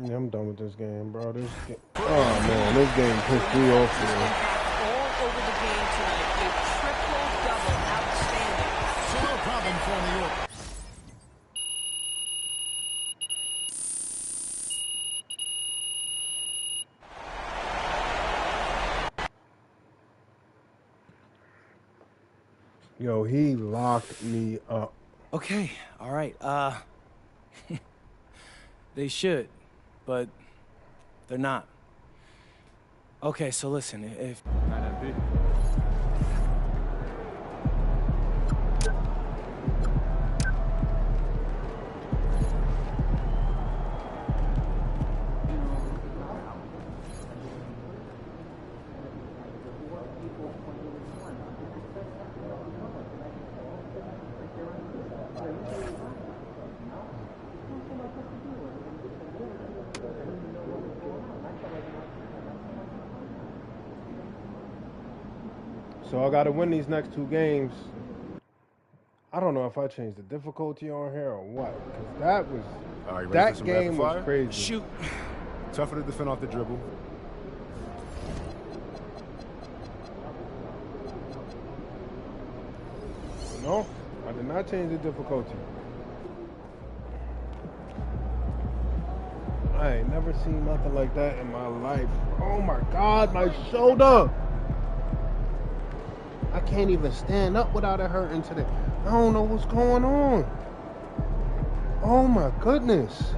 Yeah, I'm done with this game, bro. Oh man, this game pissed me off today. All over the game tonight. A triple-double. Outstanding. So no problem for New York. Yo, he locked me up. Okay, all right. They should, but they're not. Okay, so listen, if... So I got to win these next two games. I don't know if I changed the difficulty on here or what, because that was that game was crazy. Shoot. Tougher to defend off the dribble. No, I did not change the difficulty. I ain't never seen nothing like that in my life. Oh my God, my shoulder! I can't even stand up without it hurting today. I don't know what's going on. Oh my goodness.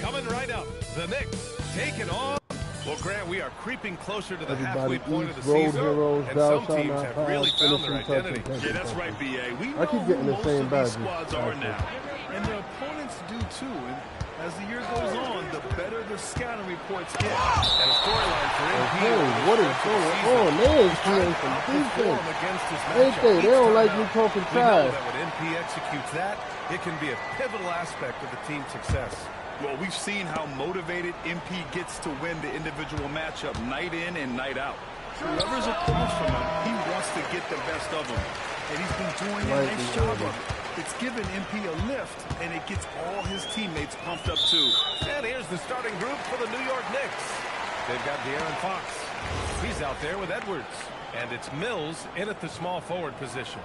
Coming right up, the Knicks taking on. Well, Grant, we are creeping closer to the halfway point of the season, and some teams have really found their identity. Yeah, that's right, B.A. We I keep getting the same badges. squads are now. And their opponents do too. And As the year goes on, the better the scouting reports get. And a storyline for MP. What is going on? They is playing some defense. Ain't they? They don't like me talking We know trash. that when MP executes that, it can be a pivotal aspect of the team's success. Well, we've seen how motivated MP gets to win the individual matchup night in and night out. Whoever's across from him, he wants to get the best of him. And he's been doing a nice job of it. It's given MP a lift, and it gets all his teammates pumped up too. And here's the starting group for the New York Knicks. They've got De'Aaron Fox. He's out there with Edwards. And it's Mills in at the small forward position.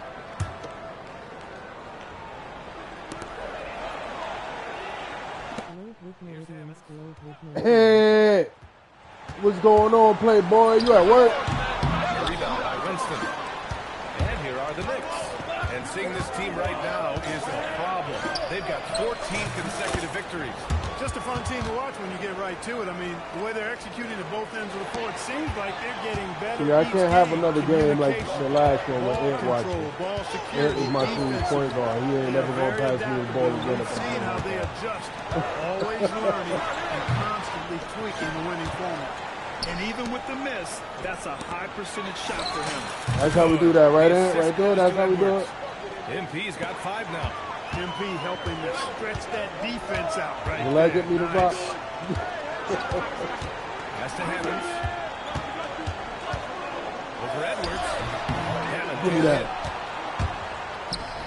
Hey, what's going on, Playboy? You at work? Rebound by Winston. And here are the Knicks. And seeing this team right now is a problem. They've got 14 consecutive victories. Just a fun team to watch when you get right to it. I mean, the way they're executing at both ends of the floor, it seems like they're getting better. Yeah, I can't have another game like the last one with Ant watching. Ant is my team's point guard. He ain't never going to pass me the ball again. Seeing how they adjust, always learning and constantly tweaking the winning formula. And even with the miss, that's a high percentage shot for him. That's how we do that, right, Ant? Right there? That's how we do it? MP's got 5 now. MP helping to stretch that defense out, right? Will that get me the rock? Pass to Hammonds. Over Edwards. Hammond. Give me that.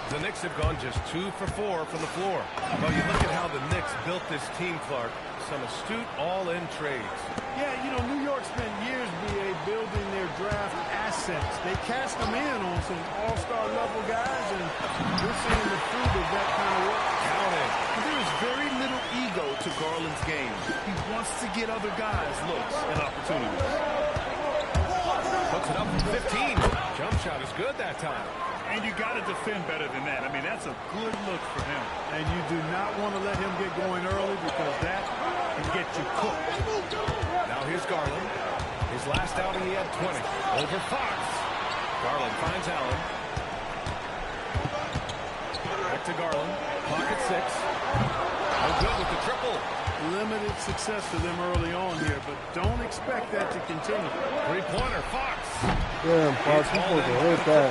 The Knicks have gone just 2 for 4 from the floor. Well, you look at how the Knicks built this team, Clark. Some astute all-in trades. Yeah, you know, New York spent years, BA, building their draft assets. They cast them in on some all-star level guys, and we're seeing the fruit of that kind of work. Counted. There is very little ego to Garland's game. He wants to get other guys looks and opportunities. Puts it up from 15. Jump shot is good that time. And you got to defend better than that. I mean, that's a good look for him. And you do not want to let him get going early because that can get you cooked. Now here's Garland. His last outing he had 20. Over Fox. Garland finds Allen. Back to Garland. Clock at 6. No good with the triple. Limited success for them early on here, but don't expect that to continue. Three-pointer, Fox. Damn, Fox, you're supposed to hit that.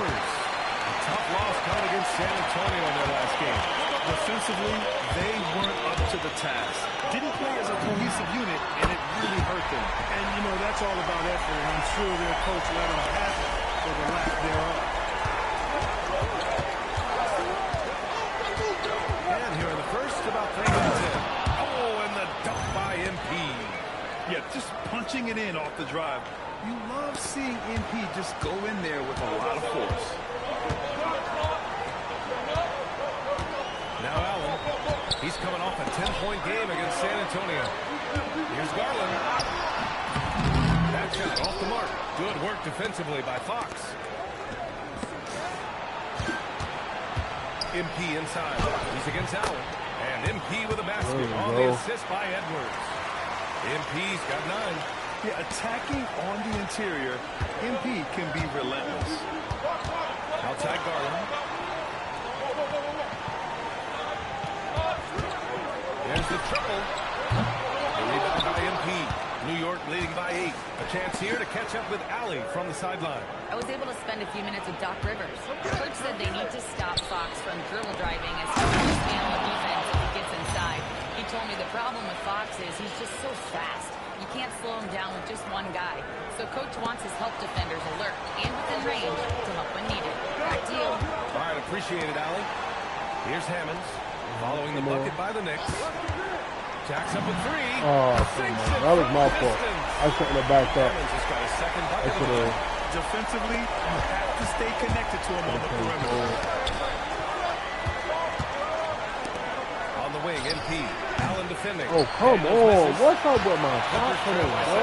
Tough loss coming against San Antonio in their last game. Defensively, they weren't up to the task. Didn't play as a cohesive unit, and it really hurt them. And, you know, that's all about effort, and I'm sure their coach let them have it for the lack thereof. And here in the first, about 3 minutes in. Oh, and the dunk by MP. Yeah, just punching it in off the drive. You love seeing MP just go in there with a lot of force. Now Allen. He's coming off a 10-point game against San Antonio. Here's Garland. That shot off the mark. Good work defensively by Fox. MP inside. He's against Allen. And MP with a basket on the assist by Edwards. MP's got 9. Yeah, attacking on the interior, MP can be relentless. Outside Garland. There's the triple. The rebound by MP. New York leading by 8. A chance here to catch up with Allie from the sideline. I was able to spend a few minutes with Doc Rivers. Coach said they need to stop Fox from dribble driving as he can handle the defense if he gets inside. He told me the problem with Fox is he's just so fast. You can't slow him down with just one guy. So Coach wants his help defenders alert and within range to help when needed. Back to you. All right, appreciate it, Allie. Here's Hammonds following the bucket by the Knicks. Jacks up with 3. Oh, that was my fault. I shouldn't have backed up. Hammonds has got a second bucket. Defensively, you have to stay connected to him on the perimeter. On the wing, MP. Allen defending. Oh, come on. What's up with my confidence, bro?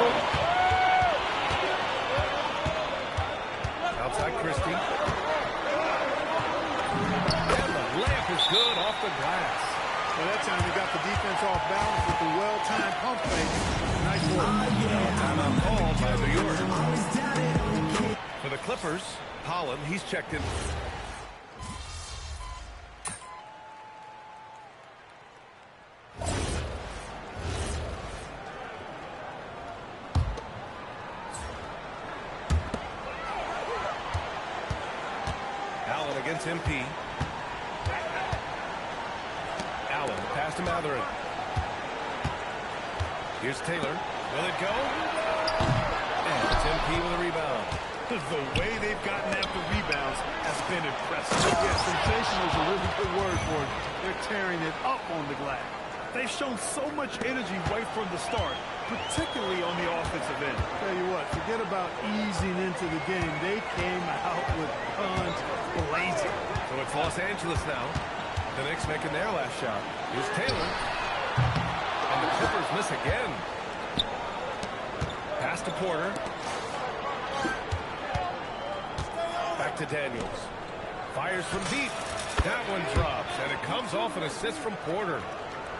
Outside Christie. And the layup is good off the glass. Well, that time he got the defense off balance with the well-timed pump fake. Nice work. Timeout called by New York. For the Clippers, Holland, he's checked in. MP. Allen, pass to Matherin. Here's Taylor. Will it go? And it's MP with a rebound. The way they've gotten after rebounds has been impressive. Yeah, sensational is a really good word for it. They're tearing it up on the glass. They've shown so much energy right from the start, particularly on the offensive end. Tell you what, forget about easing into the game. They came out with guns blazing. So it's Los Angeles now. The Knicks making their last shot. Here's Taylor. And the Clippers miss again. Pass to Porter. Back to Daniels. Fires from deep. That one drops, and it comes off an assist from Porter.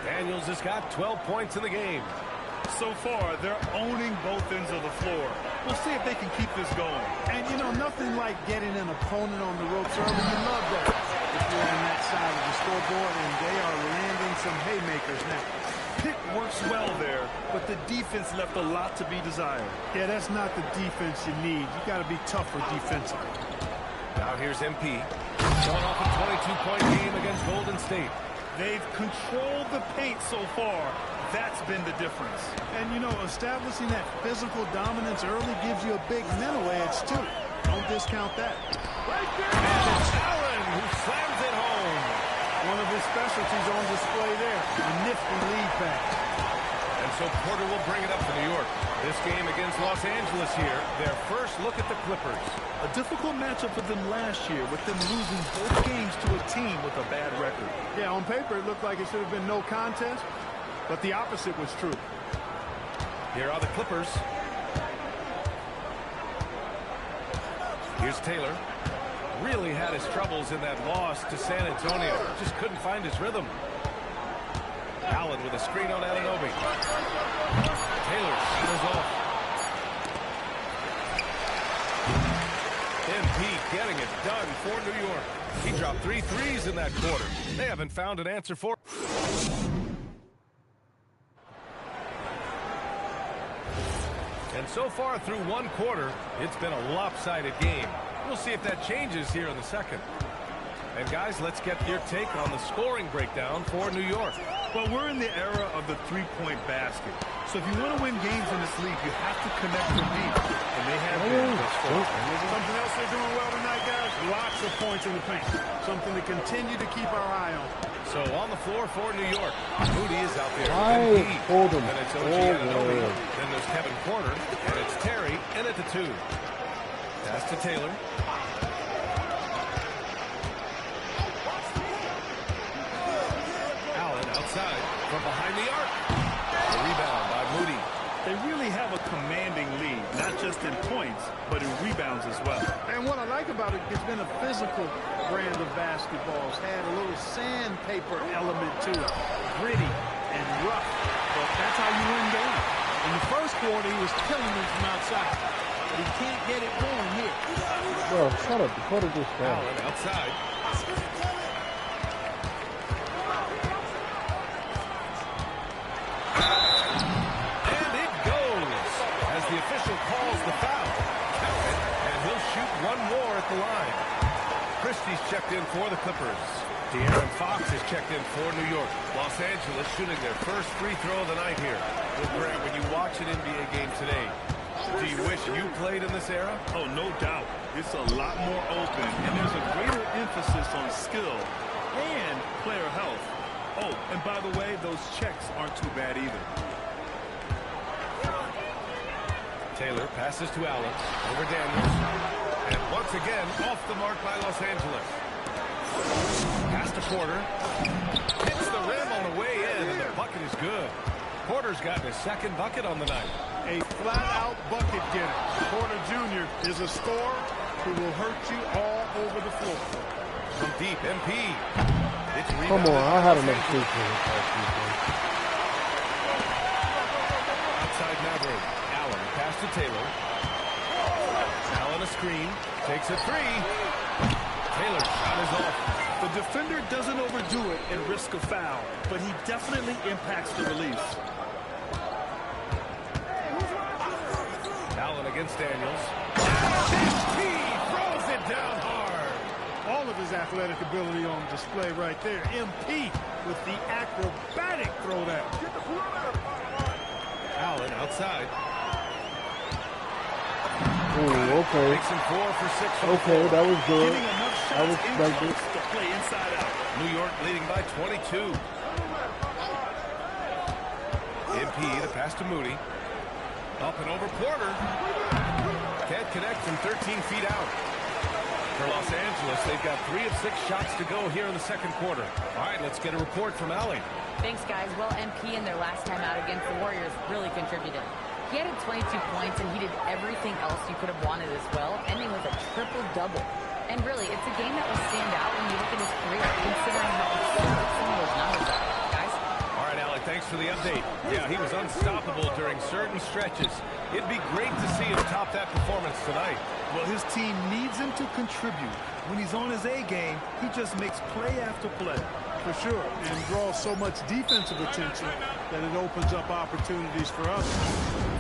Daniels has got 12 points in the game. So far, they're owning both ends of the floor. We'll see if they can keep this going. And, you know, nothing like getting an opponent on the ropes early. You love that if you're on that side of the scoreboard, and they are landing some haymakers now. Pick works well there, but the defense left a lot to be desired. Yeah, that's not the defense you need. You got to be tougher defensively. Now here's MP. Going off a 22-point game against Golden State. They've controlled the paint so far. That's been the difference. And, you know, establishing that physical dominance early gives you a big mental edge, too. Don't discount that. Right there. And it's Allen who slams it home. One of his specialties on display there. A nifty lead pass. And so Porter will bring it up to New York. This game against Los Angeles here, their first look at the Clippers. A difficult matchup for them last year, with them losing both games to a team with a bad record. Yeah, on paper it looked like it should have been no contest, but the opposite was true. Here are the Clippers. Here's Taylor. Really had his troubles in that loss to San Antonio. Just couldn't find his rhythm. Allen with a screen on Anunoby. Taylor shoots off. MP getting it done for New York. He dropped 3 threes in that quarter. They haven't found an answer for it. And so far through one quarter, it's been a lopsided game. We'll see if that changes here in the second. And guys, let's get your take on the scoring breakdown for New York. Well, we're in the era of the three-point basket. So if you want to win games in this league, you have to connect from deep. And they have been thus far. Something else they're doing well tonight, guys? Lots of points in the paint. Something to continue to keep our eye on. So on the floor for New York, Moody is out there. Hold him. And it's OG Anunoby. Then there's Kevin Porter. And it's Terry in at the 2. Pass to Taylor. Allen outside from behind the arc. The rebound by Moody. They really have a commanding lead, not just in points, but in rebounds as well. And what I like about it, it's been a physical brand of basketball. It's had a little sandpaper element to it. Gritty and rough, but that's how you win games. In the first quarter, he was killing them from outside. But he can't get it going here. Bro, shut up. The quarter just down. Allen outside. And it goes as the official calls the foul. Count it, and he'll shoot one more at the line. Christie's checked in for the Clippers. De'Aaron Fox is checked in for New York. Los Angeles shooting their first free throw of the night here. Well, Grant, when you watch an NBA game today, do you wish you played in this era? Oh, no doubt. It's a lot more open, and there's a greater emphasis on skill and player health. Oh, and by the way, those checks aren't too bad either. Taylor passes to Allen over Daniels. And once again, off the mark by Los Angeles. Pass to Porter. Hits the rim on the way in, and the bucket is good. Porter's gotten his second bucket on the night. A flat-out bucket getter. Porter Jr. is a scorer who will hurt you all over the floor. From deep, MP. It's Come on, I had enough space for it. Outside Maverick. Allen pass to Taylor. Allen a screen. Takes a 3. Taylor shot is off. The defender doesn't overdo it and risk a foul, but he definitely impacts the release. Allen against Daniels. He throws it down hard. All of his athletic ability on display right there. MP with the acrobatic throwdown. Allen outside. Ooh, okay. Makes him 4 for 6. Okay, that was good. Getting enough I shots in respect it. close to play inside out. New York leading by 22. MP, the pass to Moody. Up and over Porter. Can't connect from 13 feet out. For Los Angeles, they've got 3 of 6 shots to go here in the second quarter. All right, let's get a report from Allie. Thanks, guys. Well, MP in their last time out against the Warriors really contributed. He added 22 points, and he did everything else you could have wanted as well, ending with a triple-double. And really, it's a game that will stand out when you look at his career, considering how absurd some of those numbers are. Guys? All right, Allie, thanks for the update. Yeah, he was unstoppable during certain stretches. It'd be great to see him top that performance tonight. Well, his team needs him to contribute. When he's on his A game, he just makes play after play, for sure, and draws so much defensive attention that it opens up opportunities for others.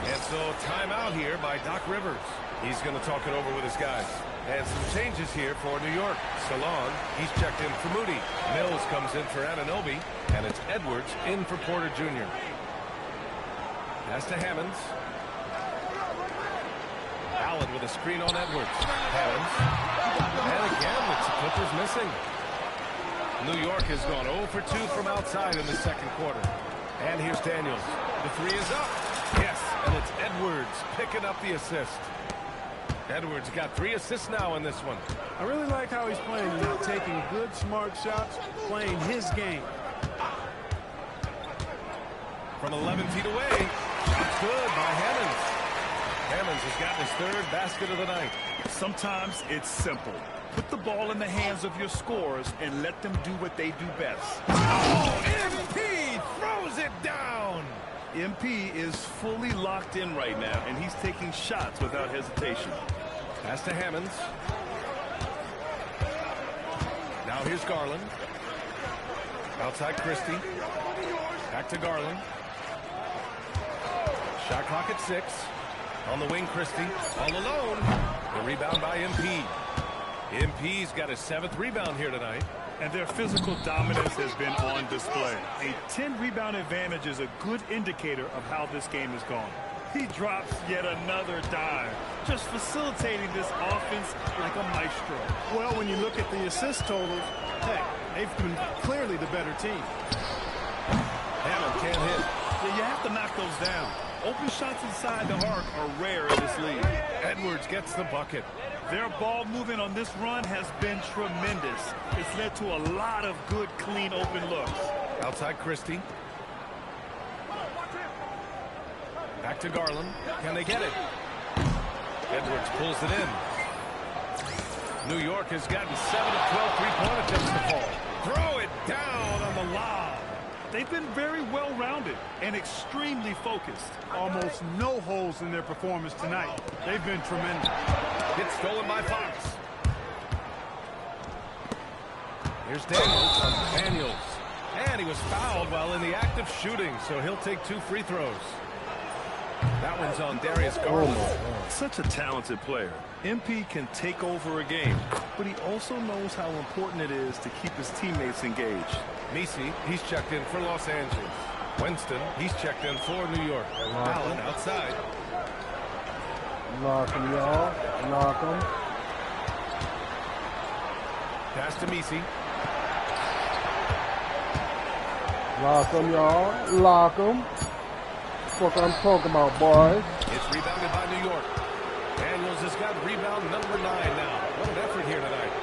And so timeout here by Doc Rivers. He's going to talk it over with his guys. And some changes here for New York. Salon, he's checked in for Moody. Mills comes in for Anunoby. And it's Edwards in for Porter Jr. Pass to Hammonds. Allen with a screen on Edwards. Hammonds. And again, it's the Clippers missing. New York has gone 0 for 2 from outside in the second quarter. And here's Daniels. The 3 is up. Yes, and it's Edwards picking up the assist. Edwards got 3 assists now in this one. I really like how he's playing now, taking good, smart shots, playing his game. From 11 feet away, shot's good by Hammonds. Hammonds has gotten his 3rd basket of the night. Sometimes it's simple. Put the ball in the hands of your scorers and let them do what they do best. Oh, MP throws it down. MP is fully locked in right now, and he's taking shots without hesitation. Pass to Hammonds. Now here's Garland. Outside Christie. Back to Garland. Shot clock at 6. On the wing, Christie. All alone. The rebound by MP. MP's got his 7th rebound here tonight. And their physical dominance has been on display. A 10-rebound advantage is a good indicator of how this game has gone. He drops yet another dime, just facilitating this offense like a maestro. Well, when you look at the assist totals, hey, they've been clearly the better team. Hammond can't hit. Yeah, you have to knock those down. Open shots inside the arc are rare in this league. Edwards gets the bucket. Their ball movement on this run has been tremendous. It's led to a lot of good, clean, open looks. Outside Christie. Back to Garland. Can they get it? Edwards pulls it in. New York has gotten 7 of 12 three-point attempts to fall. Throw it down on the lob. They've been very well-rounded and extremely focused. Almost no holes in their performance tonight. They've been tremendous. It's stolen by Fox. Here's Daniels. Daniels. And he was fouled while in the act of shooting, so he'll take 2 free throws. That one's on Darius Garland. Such a talented player. MP can take over a game, but he also knows how important it is to keep his teammates engaged. Messi, he's checked in for Los Angeles. Winston, he's checked in for New York. Allen outside. Lock him, y'all. Lock him. Pass to Messi. Lock him, y'all. Lock him. That's what I'm talking about, boys. It's rebounded by New York. Daniels has got rebound number 9 now. What an effort here tonight.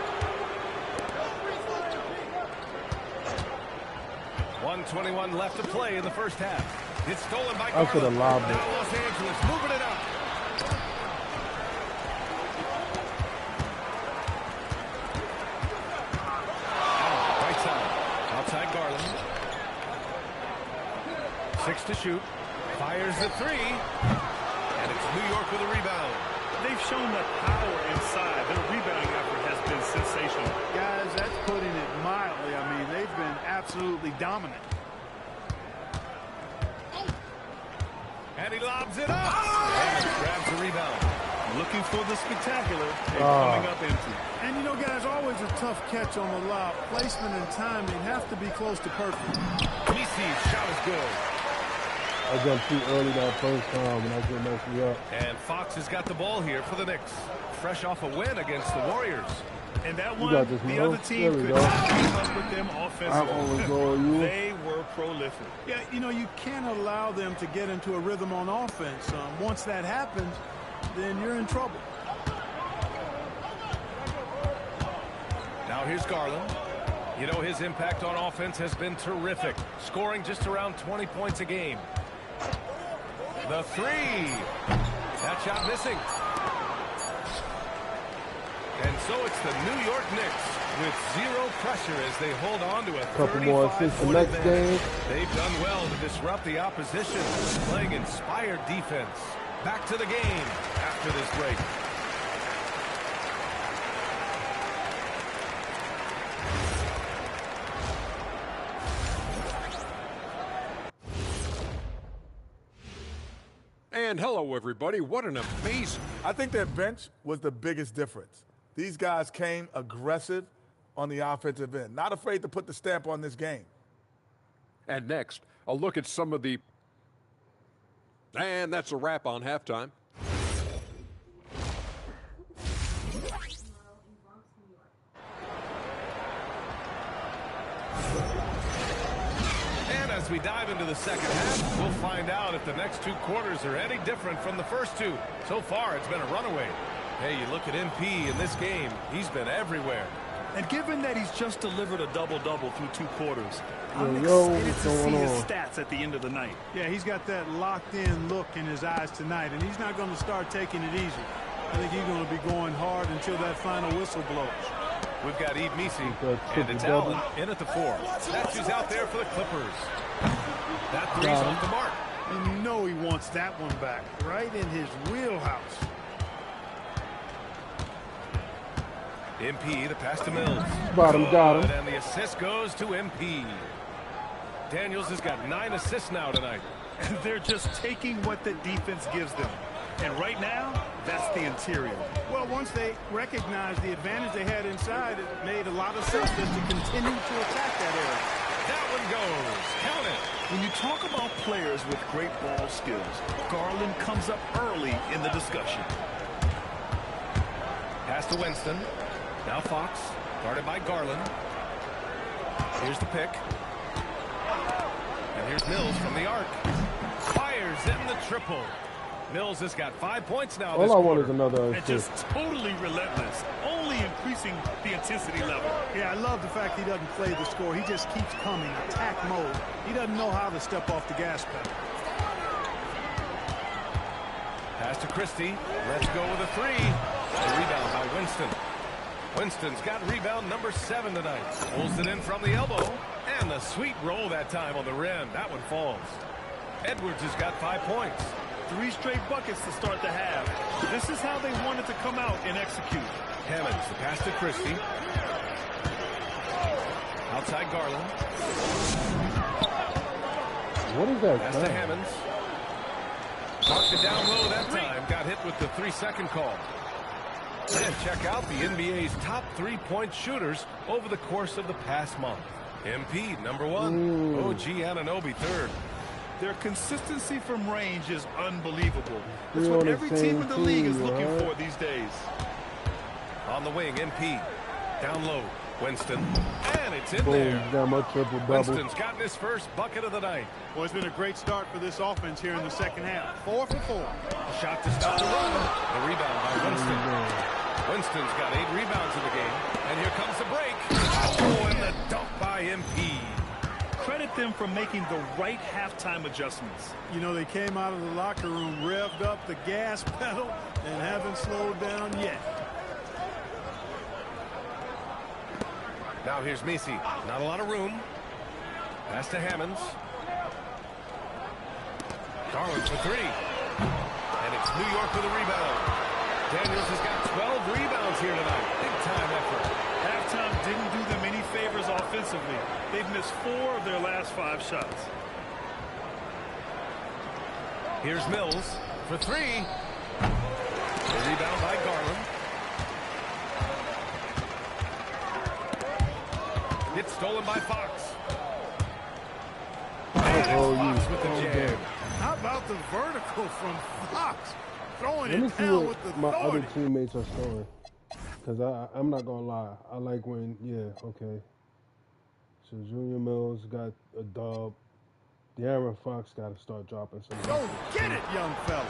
1:21 left to play in the first half. It's stolen by Garland. I should have lobbed it. Now Los Angeles moving it up. Right side. Outside Garland. 6 to shoot. Fires the 3. And it's New York with a rebound. They've shown the power inside. Their rebounding effort has been sensational. Guys, that's putting it mildly. I mean, they've been absolutely dominant. And he lobs it up. And grabs the rebound. Looking for the spectacular and coming up empty. And, you know, guys, always a tough catch on the lob. Placement and timing have to be close to perfect. Misi's shot is good. I jumped too early that first time, and that's what messed me up. And Fox has got the ball here for the Knicks. Fresh off a win against the Warriors. And that You one, got this, the Mo. other team There we could go. not keep up with them I offensively. always go on you. They were prolific. Yeah, you know, you can't allow them to get into a rhythm on offense. Once that happens, then you're in trouble. Now here's Garland. You know, his impact on offense has been terrific, scoring just around 20 points a game. The three. That shot missing. And so it's the New York Knicks with zero pressure as they hold on to a Couple more assists the 35-point next advantage. game. They've done well to disrupt the opposition, playing inspired defense. Back to the game after this break. And hello, everybody. What an amazing... I think their bench was the biggest difference. These guys came aggressive on the offensive end, not afraid to put the stamp on this game. And next, a look at some of the... And that's a wrap on halftime. And as we dive into the second half, we'll find out if the next two quarters are any different from the first two. So far, it's been a runaway. Hey, you look at MP in this game, he's been everywhere. And given that he's just delivered a double-double through two quarters, I'm Yo, excited what's to see going his on? stats at the end of the night. Yeah, he's got that locked-in look in his eyes tonight, and he's not going to start taking it easy. I think he's going to be going hard until that final whistle blows. We've got Eve Misi, Got and it's triple-double. Allen in at the 4. That's who's out there for the Clippers. That three's off the mark. And you know he wants that one back, right in his wheelhouse. MP, the pass to Mills. Bottom, got him. Good, and the assist goes to MP. Daniels has got 9 assists now tonight. And they're just taking what the defense gives them. And right now, that's the interior. Well, once they recognized the advantage they had inside, it made a lot of sense just to continue to attack that area. That one goes. Count it. When you talk about players with great ball skills, Garland comes up early in the discussion. Pass to Winston. Now Fox, guarded by Garland. Here's the pick. And here's Mills from the arc. Fires in the triple. Mills has got 5 points now this All I want quarter. is another And assist. just totally relentless, only increasing the intensity level. Yeah, I love the fact he doesn't play the score. He just keeps coming, attack mode. He doesn't know how to step off the gas pedal. Pass to Christie. Let's go with a 3. A rebound by Winston. Winston's got rebound number 7 tonight. Pulls it in from the elbow. And the sweet roll that time on the rim. That one falls. Edwards has got 5 points. 3 straight buckets to start the half. This is how they wanted to come out and execute. Hammonds, the pass to Christie. Outside Garland. What is that? Pass to Hammonds. Knocked it down low that time. Got hit with the 3-second call. And check out the NBA's top 3-point shooters over the course of the past month. MP, number 1. OG Anunoby, 3rd. Their consistency from range is unbelievable. That's We're what on the every same team in the league is team, looking right? for these days. On the wing, MP. Down low, Winston. And it's in Boom, there. got my triple-double. Winston's gotten his first bucket of the night. Well, it's been a great start for this offense here in the second half. 4 for 4. A shot to stop the run. The rebound by Winston. Winston's got 8 rebounds in the game. And here comes the break. Oh, and the dunk by MP. Credit them for making the right halftime adjustments. You know, they came out of the locker room, revved up the gas pedal, and haven't slowed down yet. Now here's Misi. Not a lot of room. Pass to Hammonds. Garland for 3. And it's New York with a rebound. Daniels has got 12 rebounds here tonight. Big time effort. Halftime didn't do them any favors offensively. They've missed 4 of their last 5 shots. Here's Mills for 3. The rebound by Garland. It's stolen by Fox. And Fox with the jam. How about the vertical from Fox? Throwing Let me it see down what with the my authority. other teammates are scoring. Because I'm not going to lie. I like when, yeah, okay. So Junior Mills got a dub. De'Aaron Fox got to start dropping some. Go get it, young fella.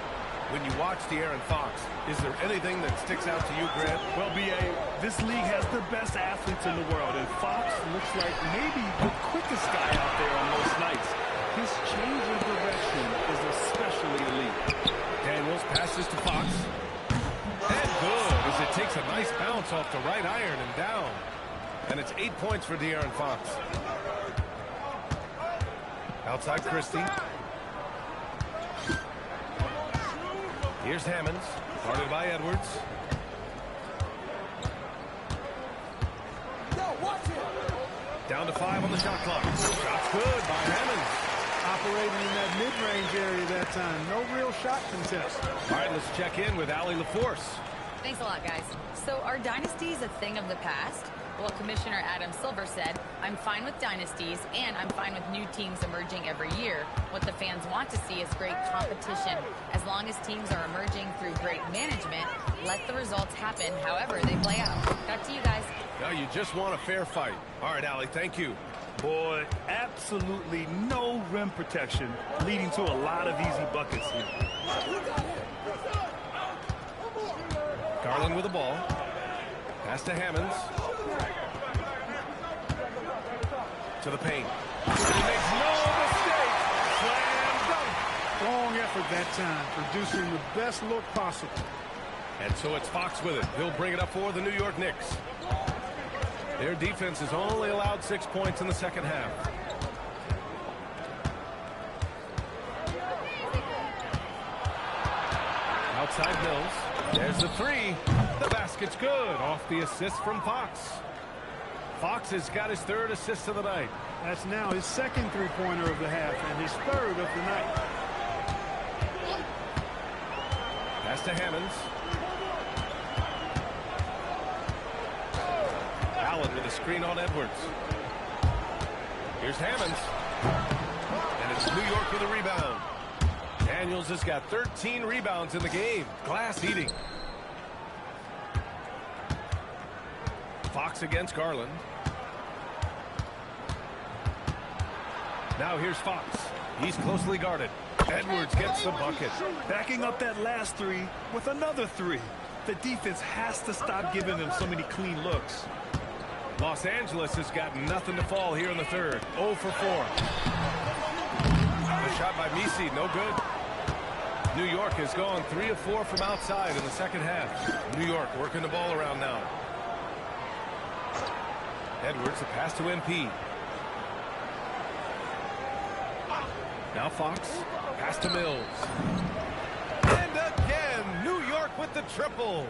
When you watch De'Aaron Fox, is there anything that sticks out to you, Grant? Well, B.A., this league has the best athletes in the world, and Fox looks like maybe the quickest guy out there on most nights. His change of direction is especially elite. Daniels passes to Fox. And good, as it takes a nice bounce off the right iron and down. And it's 8 points for De'Aaron Fox. Outside Christie. Here's Hammonds, guarded by Edwards. Down to 5 on the shot clock. Shot's good by Hammonds. Operating in that mid-range area that time. No real shot contest. All right, let's check in with Allie LaForce. Thanks a lot, guys. So are dynasties a thing of the past? Well, Commissioner Adam Silver said, I'm fine with dynasties, and I'm fine with new teams emerging every year. What the fans want to see is great competition. As long as teams are emerging through great management, let the results happen however they play out. Back to you guys. Now you just want a fair fight. All right, Allie, thank you. Boy, absolutely no rim protection, leading to a lot of easy buckets here. Garland with the ball. Pass to Hammonds. To the paint. He makes no mistake. Slam dunk. Strong effort that time, producing the best look possible. And so it's Fox with it. He'll bring it up for the New York Knicks. Their defense has only allowed 6 points in the second half. Outside Mills. There's the three. The basket's good. Off the assist from Fox. Fox has got his third assist of the night. That's now his second three-pointer of the half and his third of the night. Pass to Hammonds. Allen with a screen on Edwards. Here's Hammonds. And it's New York with a rebound. Daniels has got 13 rebounds in the game. Glass eating. Fox against Garland. Now here's Fox. He's closely guarded. Edwards gets the bucket. Backing up that last three with another three. The defense has to stop giving them so many clean looks. Los Angeles has got nothing to fall here in the third. 0 for 4. The shot by Misi, no good. New York has gone 3 of 4 from outside in the second half. New York working the ball around now. Edwards, a pass to MP. Now Fox, pass to Mills. And again, New York with the triple.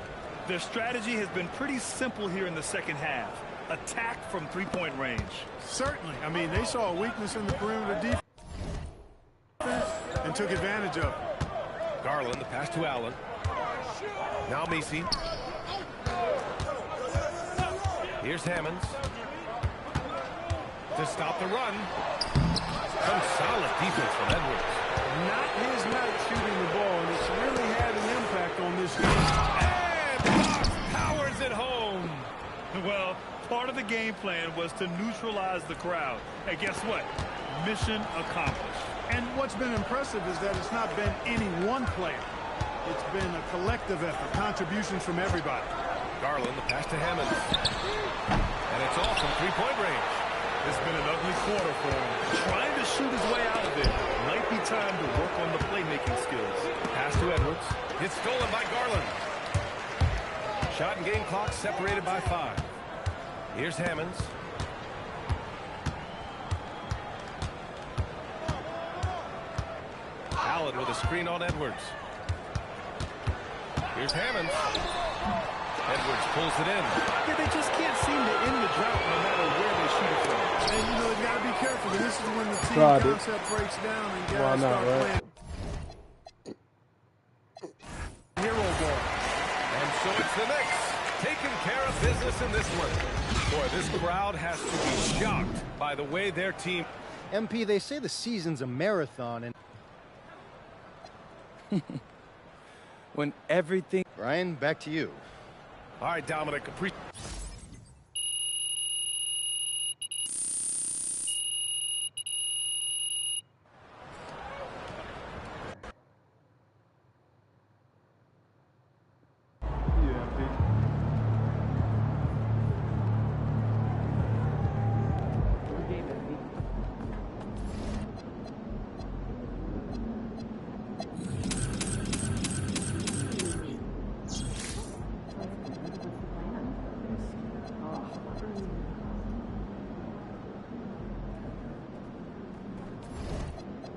Their strategy has been pretty simple here in the second half. Attack from three-point range. Certainly. I mean, they saw a weakness in the perimeter defense and took advantage of it. Garland, the pass to Allen. Now Misi. Here's Hammonds. To stop the run. Some solid defense from Edwards. Not his night shooting the ball, and it's really had an impact on this game. And Fox powers it home. Well, part of the game plan was to neutralize the crowd. And guess what? Mission accomplished. And what's been impressive is that it's not been any one player. It's been a collective effort, contributions from everybody. Garland, the pass to Hammonds. And it's all from three-point range. It's been an ugly quarter for him. Trying to shoot his way out of it. Might be time to work on the playmaking skills. Pass to Edwards. It's stolen by Garland. Shot and game clock separated by 5. Here's Hammonds. Allen with a screen on Edwards. Here's Hammonds. Edwards pulls it in. Yeah, they just can't seem to end the drought no matter where they shoot it from. And, you know, they've got to be careful. This is when the team concept breaks down and guys start playing hero ball. So it's the Knicks taking care of business in this one. Boy, this crowd has to be shocked by the way their team... MP, they say the season's a marathon, and... When everything... Ryan, back to you. All right, Dominic, appreciate...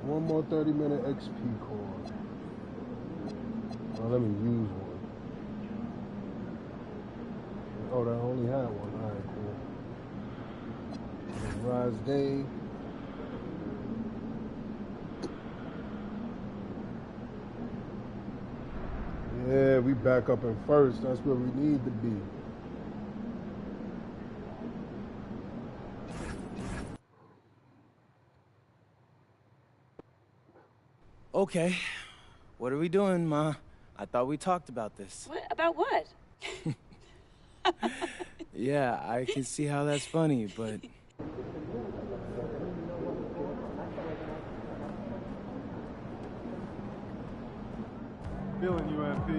One more 30-minute XP cord. Well, let me use one. Oh, that only had one. All right, cool. Rise Day. Yeah, we back up in first. That's where we need to be. Okay, what are we doing, Ma? I thought we talked about this. What? About what? Yeah, I can see how that's funny, but... Feeling UMP.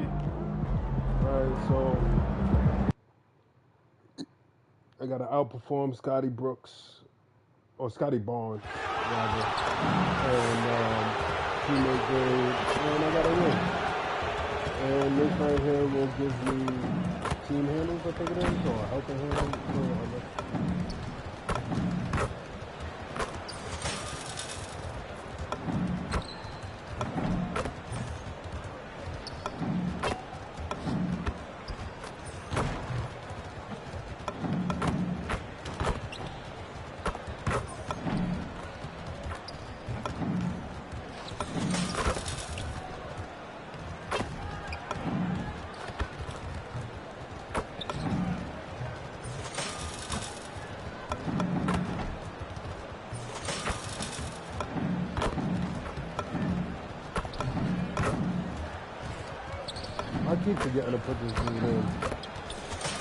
Alright, so... I gotta outperform Scotty Brooks, or Scotty Barnes, rather. And, teammate grade, and I gotta win. And this right here will give me team handles, I think it is, or helping handles. I keep forgetting to put this dude in.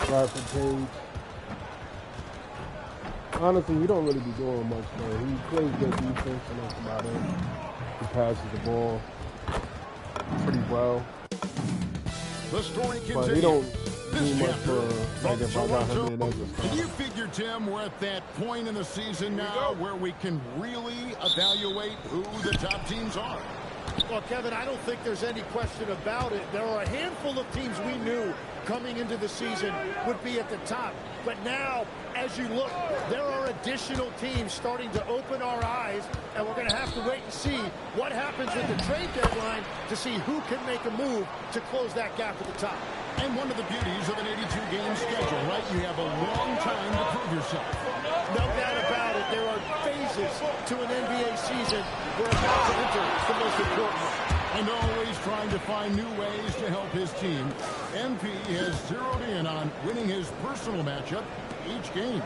Bradford Page. Honestly, he don't really be doing much, though. He plays good defense, and that's about it. He passes the ball pretty well. The story continues. But he don't This do much chapter for, like, if I got him in as a Can you figure, Tim, we're at that point in the season now where we can really evaluate who the top teams are? Well, Kevin, I don't think there's any question about it. There are a handful of teams we knew coming into the season would be at the top. But now, as you look, there are additional teams starting to open our eyes, and we're going to have to wait and see what happens with the trade deadline to see who can make a move to close that gap at the top. And one of the beauties of an 82-game schedule, right? You have a long time to prove yourself. No doubt about it. There are phases to an NBA season. We're about to enter the most important one. And always trying to find new ways to help his team. MP has zeroed in on winning his personal matchup each game.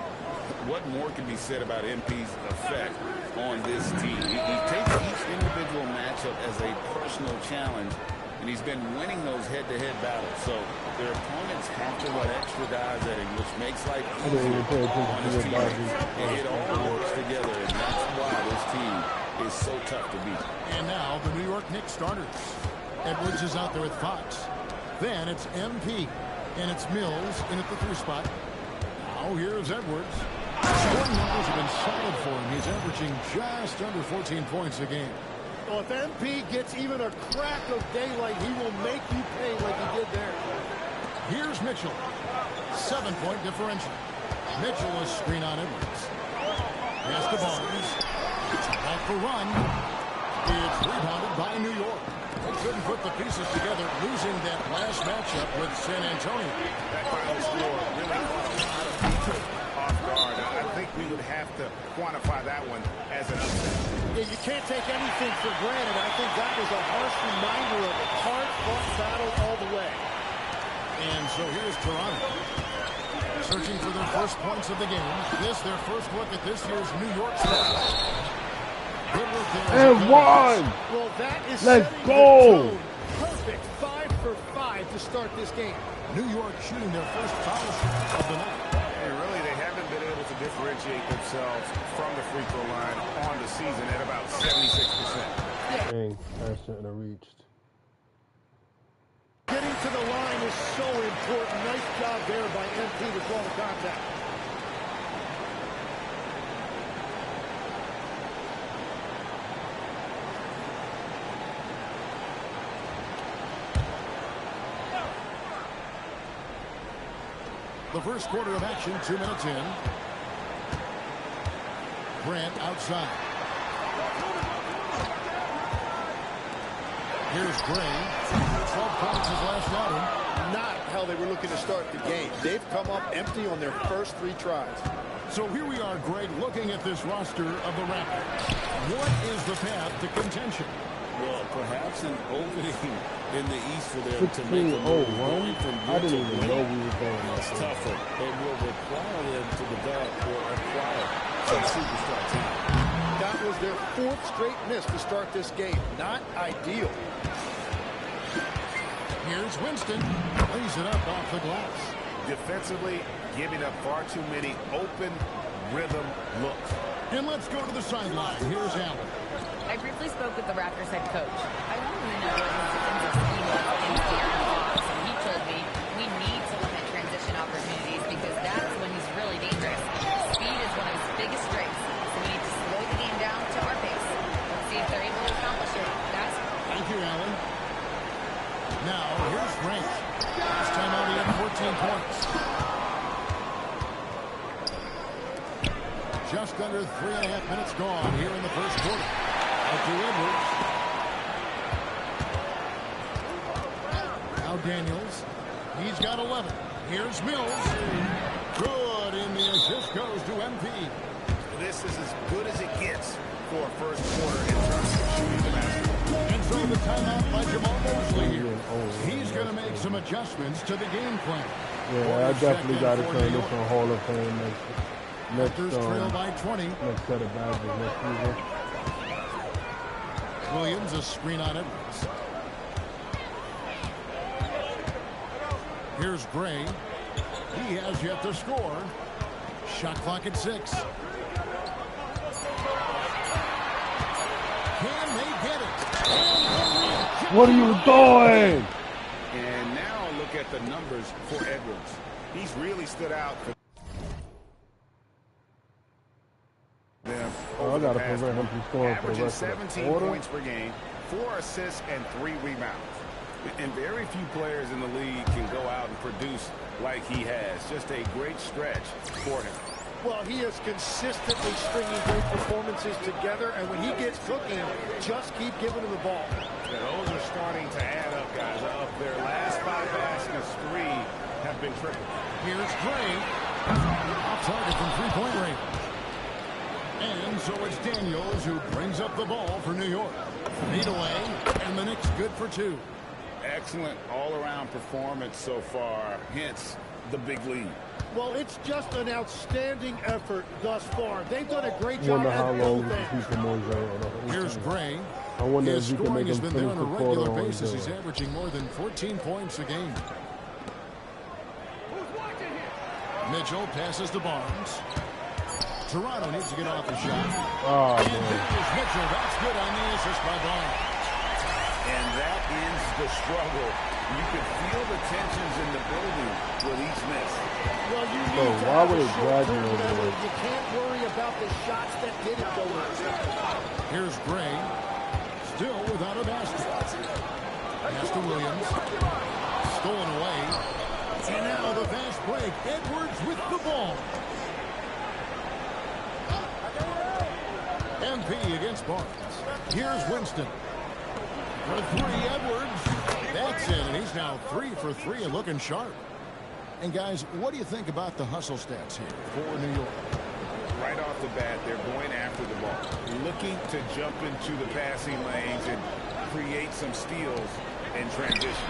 What more can be said about MP's effect on this team? He takes each individual matchup as a personal challenge, and he's been winning those head-to-head battles. So their opponents have to run extra guys at him, which makes life easier on his team. And it all works together, and that's why this team is so tough to beat. And now the New York Knicks starters. Edwards is out there with Fox. Then it's MP. And it's Mills in at the 3 spot. Now here's Edwards. Scoring numbers have been solid for him. He's averaging just under 14 points a game. Well, if MP gets even a crack of daylight, he will make you pay like he did there. Here's Mitchell. 7-point differential. Mitchell is screen on Edwards. Pass to Barnes. Back for run. It's rebounded by New York. They couldn't put the pieces together, losing that last matchup with San Antonio. That final score really caught a lot of people off guard. I think we would have to quantify that one as an upset. Yeah, you can't take anything for granted. I think that was a harsh reminder of a hard-fought battle all the way. And so here's Toronto. Searching for their first points of the game. This, their first look at this year's New York Stars. Good work there. And one! Well, that is Let's setting go! the tone. Perfect. 5 for 5 to start this game. New York shooting their first foul shot of the night. And really, they haven't been able to differentiate themselves from the free throw line on the season at about 76%. Dang, I shouldn't have reached. Getting to the line is so important. Nice job there by MP to call the contact. The first quarter of action, 2 minutes in. Grant outside. Here's Gray. 12 points his last outing. Not how they were looking to start the game. They've come up empty on their first 3 tries. So here we are, Greg, looking at this roster of the Raptors. What is the path to contention? Well, perhaps an opening in the East for them to make a move. 16-0-1? I didn't even know we were going It's tougher. It will require them to develop or acquire some superstar talent. That was their 4th straight miss to start this game. Not ideal. Here's Winston. Lays it up off the glass. Defensively, giving up far too many open rhythm looks. And let's go to the sideline. Here's Allen. I briefly spoke with the Raptors head coach. I wanted to know what his defensive scheme was against the Aaron Fox, and he told me we need to limit transition opportunities because that's when he's really dangerous. Speed is one of his biggest strengths, so we need to slow the game down to our pace. Let's see if they're able to accomplish it. Guys. Thank you, Allen. Now, here's Grant. Last time out, he had 14 points. Just under 3.5 minutes gone here in the first quarter. Out to Edwards. Now Daniels. He's got 11. Here's Mills. Good, and the assist goes to MP. This is as good as it gets for a first quarter in terms of shooting the basketball. And so the timeout by Jamal Mosley here. He's going to make some adjustments to the game plan. Yeah, I definitely got to turn this on Hall of Fame next trail by 20. Next set of badges next season. Williams, a screen on Edwards. Here's Gray. He has yet to score. Shot clock at 6. Can they get it? What are you doing? And now look at the numbers for Edwards. He's really stood out for them. I got to prevent him from scoring for the rest of the 17 points per game, 4 assists, and 3 rebounds. And very few players in the league can go out and produce like he has. Just a great stretch for him. Well, he is consistently stringing great performances together, and when he gets cooking, just keep giving him the ball. Yeah, those are starting to add up, guys. Of their last 5 baskets, 3 have been triple. Here's Gray. Off target from three-point range. And so it's Daniels who brings up the ball for New York. Lead away, and the Knicks good for 2. Excellent all-around performance so far, hence the big lead. Well, it's just an outstanding effort thus far. They've done a great job Wonder how at long both we ends. can keep him on Here's Gray. I wonder His if we can scoring make has him been there finish on a the quarter regular on basis. He's zero. averaging more than 14 points a game. Mitchell passes to Barnes. Toronto needs to get off the shot. Oh, and man. there's Mitchell. That's good on the assist by Barnes. And that ends the struggle. You can feel the tensions in the building with each miss. Well, you need So to why have would a it short-term drag you over memory. there? You can't worry about the shots that didn't go in. Here's Gray. Still without a basket. Pass to Williams. Stolen away. And now the fast break. Edwards with the ball. MP against Barnes. Here's Winston. For 3, Edwards. That's in, and he's now 3 for 3 and looking sharp. And guys, what do you think about the hustle stats here for New York? Right off the bat, they're going after the ball, looking to jump into the passing lanes and create some steals in transition.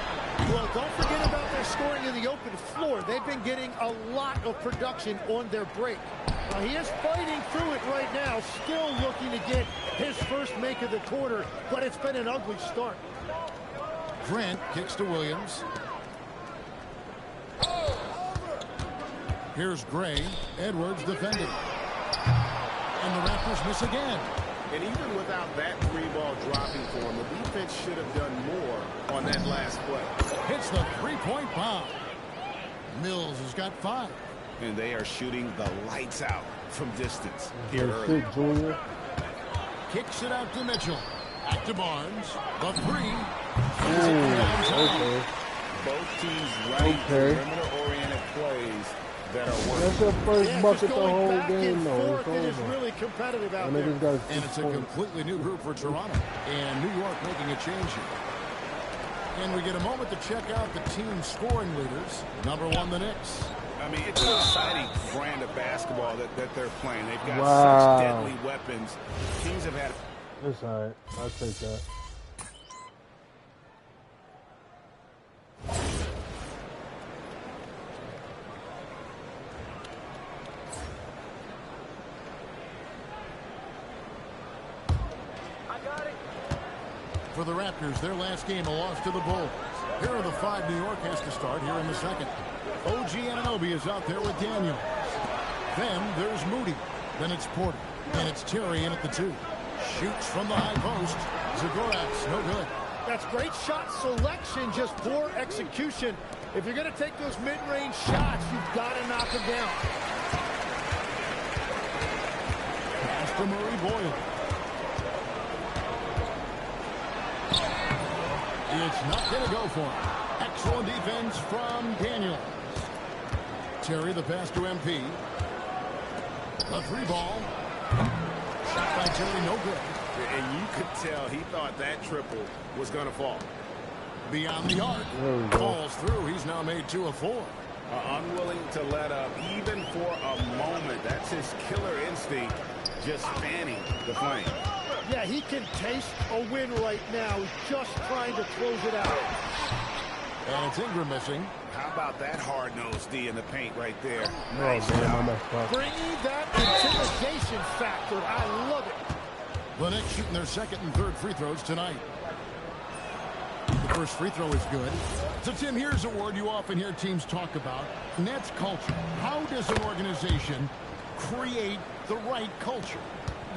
Well, don't forget about their scoring in the open floor. They've been getting a lot of production on their break. Now, he is fighting through it right now, still looking to get his first make of the quarter, but it's been an ugly start. Grant kicks to Williams. Here's Gray. Edwards defending. And the Raptors miss again. And even without that three-ball dropping for him, the defense should have done more on that last play. Hits the three-point bomb. Mills has got 5. And they are shooting the lights out from distance here Good early. shit, Junior. Kicks it out to Mitchell. Back to Barnes. The 3. Okay. Both teams running perimeter-oriented plays that are working. That's their first bucket the whole back game, and though. forth, it is really competitive out there. And it's a completely new group for Toronto. And New York making a change here. And we get a moment to check out the team scoring leaders. Number 1, the Knicks. I mean, it's an exciting brand of basketball that they're playing. They've got such deadly weapons. Teams have had... It's all right. I'll take that. For the Raptors, their last game, a loss to the Bulls. Here are the 5 New York has to start here in the second. OG Anunoby is out there with Daniels. Then there's Moody. Then it's Porter. And it's Terry in at the 2. Shoots from the high post. Zagorak's no good. That's great shot selection, just poor execution. If you're going to take those mid-range shots, you've got to knock them down. Pass to Murray Boyle. It's not going to go for him. Excellent defense from Daniels. Terry the pass to MP. A 3-ball. Shot by Terry, no good. And you could tell he thought that triple was going to fall. Beyond the arc. Falls through. He's now made 2 of 4. Unwilling to let up even for a moment. That's his killer instinct, just fanning the flame. Yeah, he can taste a win right now. He's just trying to close it out. And it's Ingram missing. How about that hard-nosed D in the paint right there? Nice job. Bringing that intimidation factor. I love it. The Knicks shooting their second and third free throws tonight. The first free throw is good. So, Tim, here's a word you often hear teams talk about. And that's culture. How does an organization create the right culture?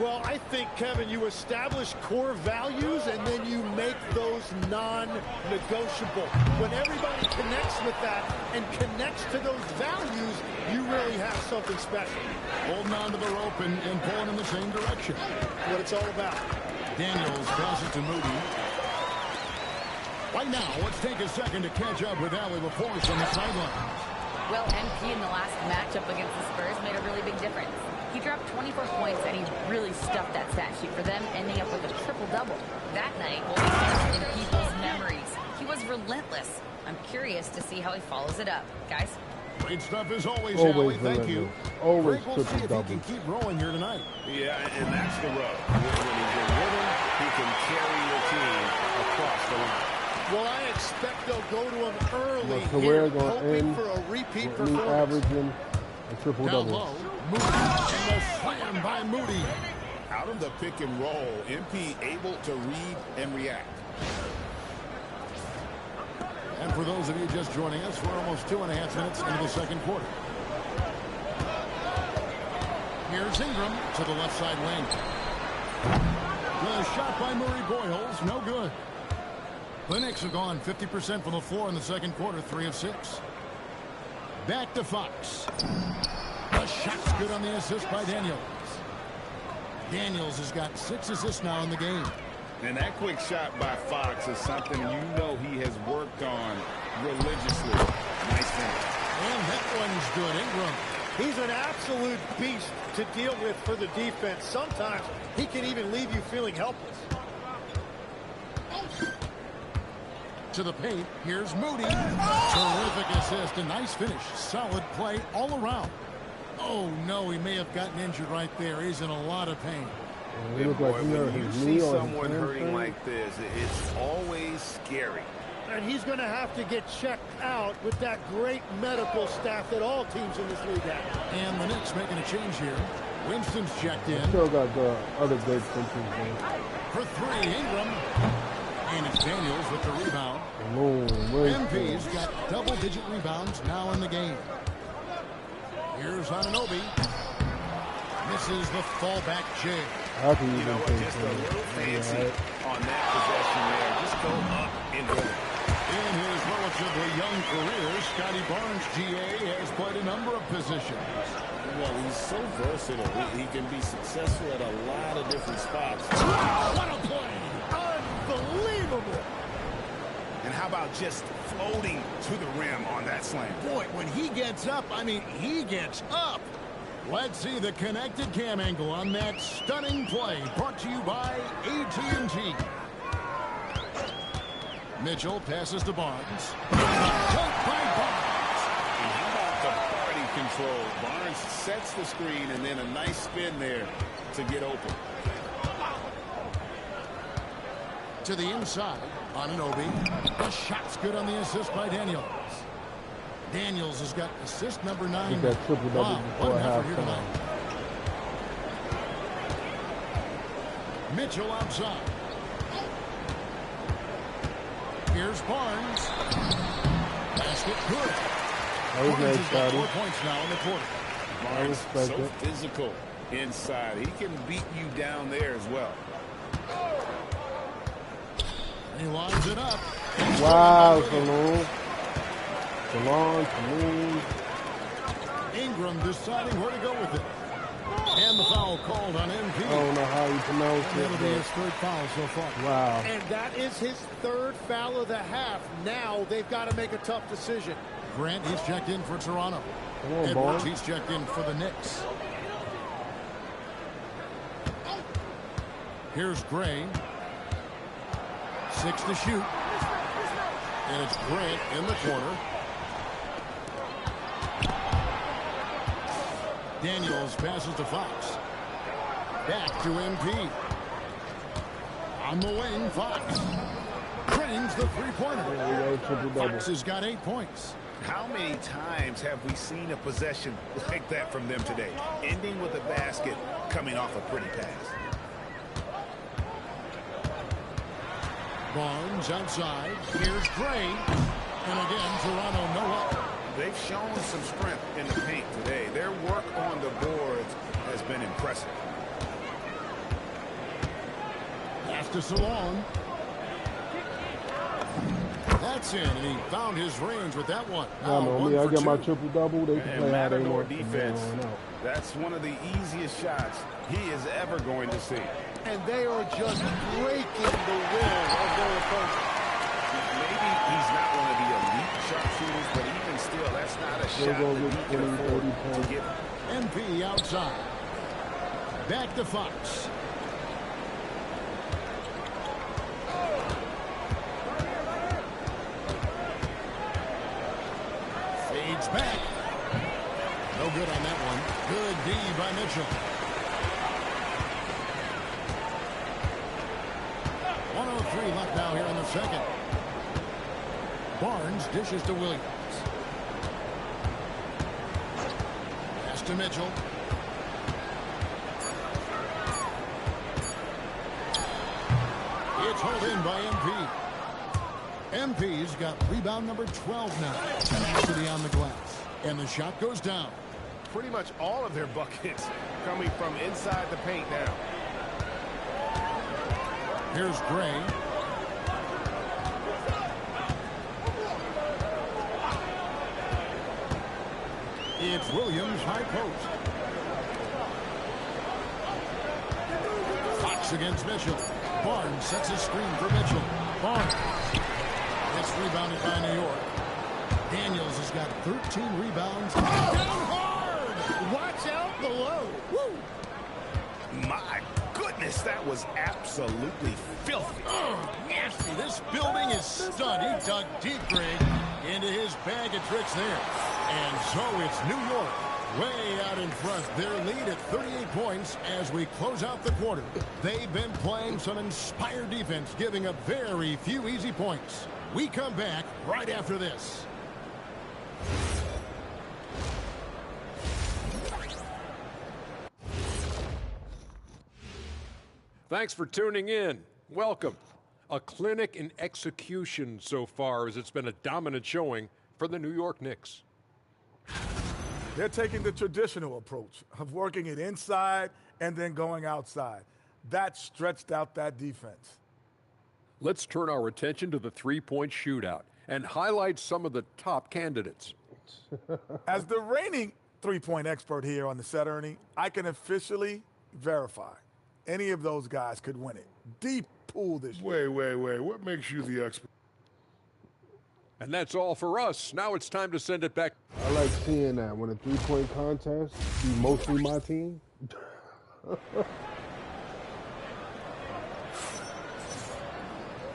Well, I think, Kevin, you establish core values and then you make those non-negotiable. When everybody connects with that and connects to those values, you really have something special. Holding on to the rope and pulling in the same direction. What it's all about. Daniels passes to Moody. Right now, let's take a second to catch up with Allie LaForce on the sidelines. Well, MP in the last matchup against the Spurs made a really big difference. He dropped 24 points, and he really stuffed that stat sheet for them, ending up with a triple-double. That night will be stamped in people's memories. He was relentless. I'm curious to see how he follows it up. Guys? Great stuff as always, Allie. Thank you. Always we'll see if he can keep rolling here tonight. Yeah, and that's the rub. When he's in rhythm, he can carry your team across the line. Well, I expect they'll go to him early here, hoping for a repeat performance. Averaging a triple-double. Moody, and the slam by Moody. Out of the pick and roll, MP able to read and react. And for those of you just joining us, we're almost 2.5 minutes into the second quarter. Here's Ingram to the left side wing. The shot by Murray Boyles, no good. The Knicks have gone 50% from the floor in the second quarter, 3 of 6. Back to Fox. The shot's good on the assist by Daniels. Daniels has got 6 assists now in the game. And that quick shot by Fox is something you know he has worked on religiously. Nice finish. And that one's good. Ingram. He's an absolute beast to deal with for the defense. Sometimes he can even leave you feeling helpless. To the paint. Here's Moody. Terrific assist. A nice finish. Solid play all around. Oh, no, he may have gotten injured right there. He's in a lot of pain. When you see someone hurting like this, it's always scary. And he's going to have to get checked out with that great medical staff that all teams in this league have. And the Knicks making a change here. Winston's checked in. Still got the other good centers, man. For three, Ingram. And it's Daniels with the rebound. MP's got double-digit rebounds now in the game. Here's Anunoby. Misses the fallback jay. You know what, just a little fancy on that possession there. Just go up and go. In his relatively young career, Scotty Barnes, GA, has played a number of positions. Well, he's so versatile. He can be successful at a lot of different spots. What a play! Unbelievable! And how about just floating to the rim on that slam? Boy, when he gets up, I mean, he gets up. Let's see the connected cam angle on that stunning play. Brought to you by AT&T. Mitchell passes to Barnes. Dunk by Barnes. And how about the body control? Barnes sets the screen and then a nice spin there to get open. To the inside, Anunoby. The shot's good on the assist by Daniels. Daniels has got assist number 9. That triple-double before halftime. Mitchell outside. Here's Barnes. Basket good. That was nice, has got Scotty. 4 points now in the quarter. Barnes so physical inside. He can beat you down there as well. And he lines it up. Wow, Salone. Salone. Ingram deciding where to go with it. And the foul called on MP. I don't know how you pronounce it. That'll be his third foul so far. Wow. And that is his third foul of the half. Now they've got to make a tough decision. Grant, he's checked in for Toronto. On, Edwards, boy. he's checked in for the Knicks. Here's Gray. 6 to shoot. And it's Grant in the corner. Daniels passes to Fox. Back to MP. On the wing, Fox. Drains the three-pointer. Fox has got 8 points. How many times have we seen a possession like that from them today? Ending with a basket, coming off a pretty pass. Barnes outside. Here's Gray. And again, Toronto no up. They've shown some strength in the paint today. Their work on the boards has been impressive. Pass to Salone. That's in, and he found his range with that one. I know me. I get my triple-double. They can play how they want. Defense. That's one of the easiest shots he is ever going to see. And they are just breaking the will of their opponent. Maybe he's not one of the elite sharpshooters, but even still, that's not a shot that he can afford to get. MP outside. Back to Fox. Fades back. No good on that one. Good D by Mitchell. 1:03 left now here in the second. Barnes dishes to Williams. Pass to Mitchell. It's hauled in by MP. MP's got rebound number 12 now. Tenacity on the glass. And the shot goes down. Pretty much all of their buckets coming from inside the paint now. Here's Gray. It's Williams, high post. Fox against Mitchell. Barnes sets a screen for Mitchell. Barnes. It's rebounded by New York. Daniels has got 13 rebounds. Down hard! Watch out below. Woo! My goodness, that was absolutely filthy. Oh, nasty. This building is stud. He dug deep, Greg, into his bag of tricks there. And so it's New York way out in front. Their lead at 38 points as we close out the quarter. They've been playing some inspired defense, giving up very few easy points. We come back right after this. Thanks for tuning in. Welcome. A clinic in execution so far, as it's been a dominant showing for the New York Knicks. They're taking the traditional approach of working it inside and then going outside. That stretched out that defense. Let's turn our attention to the three-point shootout and highlight some of the top candidates. As the reigning three-point expert here on the set, Ernie, I can officially verify any of those guys could win it. Deep pool this year. Wait. What makes you the expert? And that's all for us. Now it's time to send it back. I like seeing that when a three-point contest be mostly my team.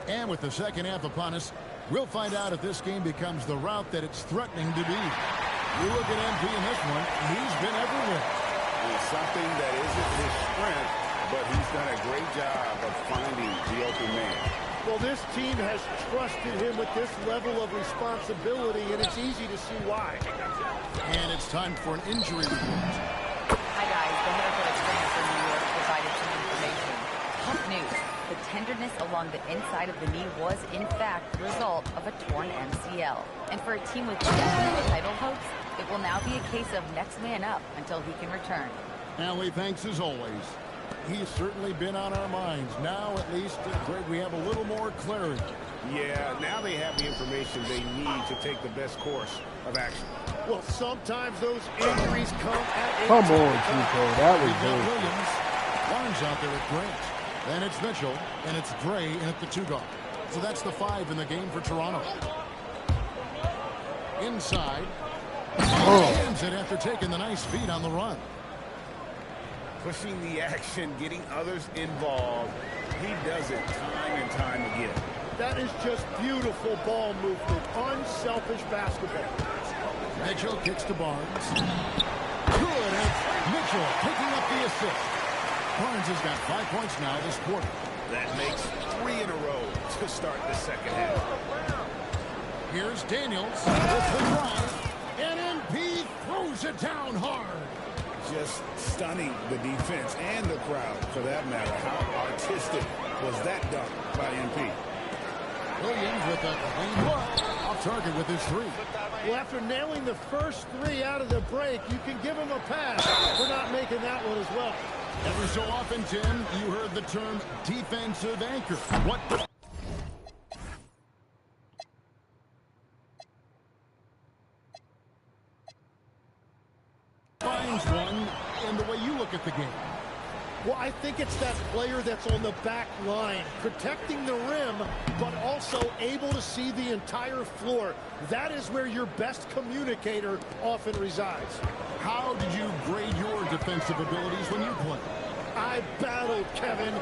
And with the second half upon us, we'll find out if this game becomes the route that it's threatening to be. You look at MP in this one, he's been everywhere. It's something that isn't his strength, but he's done a great job of finding the open man. Well, this team has trusted him with this level of responsibility, and it's easy to see why. And it's time for an injury report. Hi, guys. The haircut trainer for New York provided some information. Tough news. The tenderness along the inside of the knee was, in fact, the result of a torn MCL. And for a team with definite title hopes, it will now be a case of next man up until he can return. Allie, thanks as always. He's certainly been on our minds. Now, at least, Greg, we have a little more clarity. Yeah, now they have the information they need to take the best course of action. Well, sometimes those injuries come at Come on, Chico. That was We've got good. Williams. Barnes out there at Grant. Then it's Mitchell, and it's Gray in at the 2-guard. So that's the 5 in the game for Toronto. Inside. Ends it after taking the nice feed on the run. Pushing the action, getting others involved. He does it time and time again. That is just beautiful ball movement. Unselfish basketball. Mitchell kicks to Barnes. Good. And Mitchell picking up the assist. Barnes has got 5 points now this quarter. That makes 3 in a row to start the second half. Here's Daniels with the drive. And MP throws it down hard. Just stunning the defense and the crowd, for that matter. How artistic was that dunk by MP? Williams with a clean look. Off target with his 3. Well, after nailing the first 3 out of the break, you can give him a pass for not making that one as well. Every so often, Tim, you heard the term defensive anchor. What the... finds one in the way you look at the game. Well, I think it's that player that's on the back line, protecting the rim, but also able to see the entire floor. That is where your best communicator often resides. How did you grade your defensive abilities when you play? I battled, Kevin.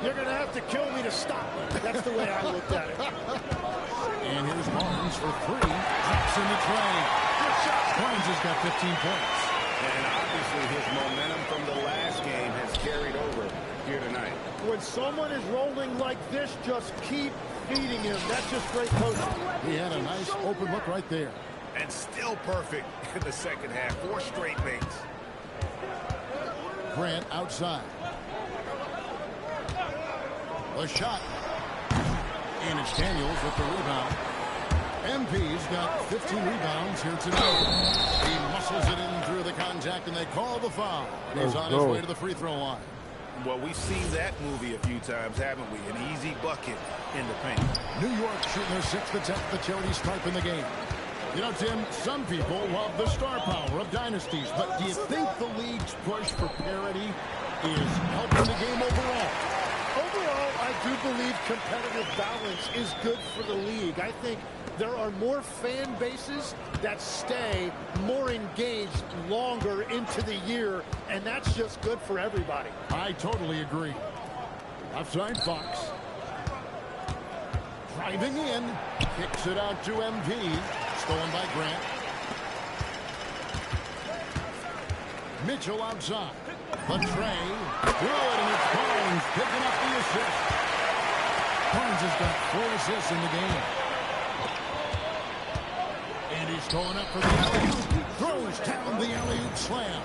You're going to have to kill me to stop me. That's the way I looked at it. And here's Barnes for 3. Drops in the tray. Good shot. Barnes has got 15 points. And obviously his momentum from the last game has carried over here tonight. When someone is rolling like this, just keep feeding him. That's just great coaching. He had a nice open look right there. And still perfect in the second half. 4 straight makes. Grant outside. The shot. And it's Daniels with the rebound. MP's got 15 rebounds here tonight. He muscles it in through the contact, and they call the foul. And he's on his way to the free throw line. Well, we've seen that movie a few times, haven't we? An easy bucket in the paint. New York shooting their 6th attempt at the charity stripe in the game. You know, Tim, some people love the star power of dynasties, but do you think the league's push for parity is helping the game overall? Overall, I do believe competitive balance is good for the league. I think there are more fan bases that stay more engaged longer into the year, and that's just good for everybody. I totally agree. Outside Fox. Driving in. Kicks it out to MP. Stolen by Grant. Mitchell outside. The tray. Good, and it's Barnes picking up the assist. Barnes has got 4 assists in the game. And he's going up for the alley-oop. Throws down the alley-oop slam.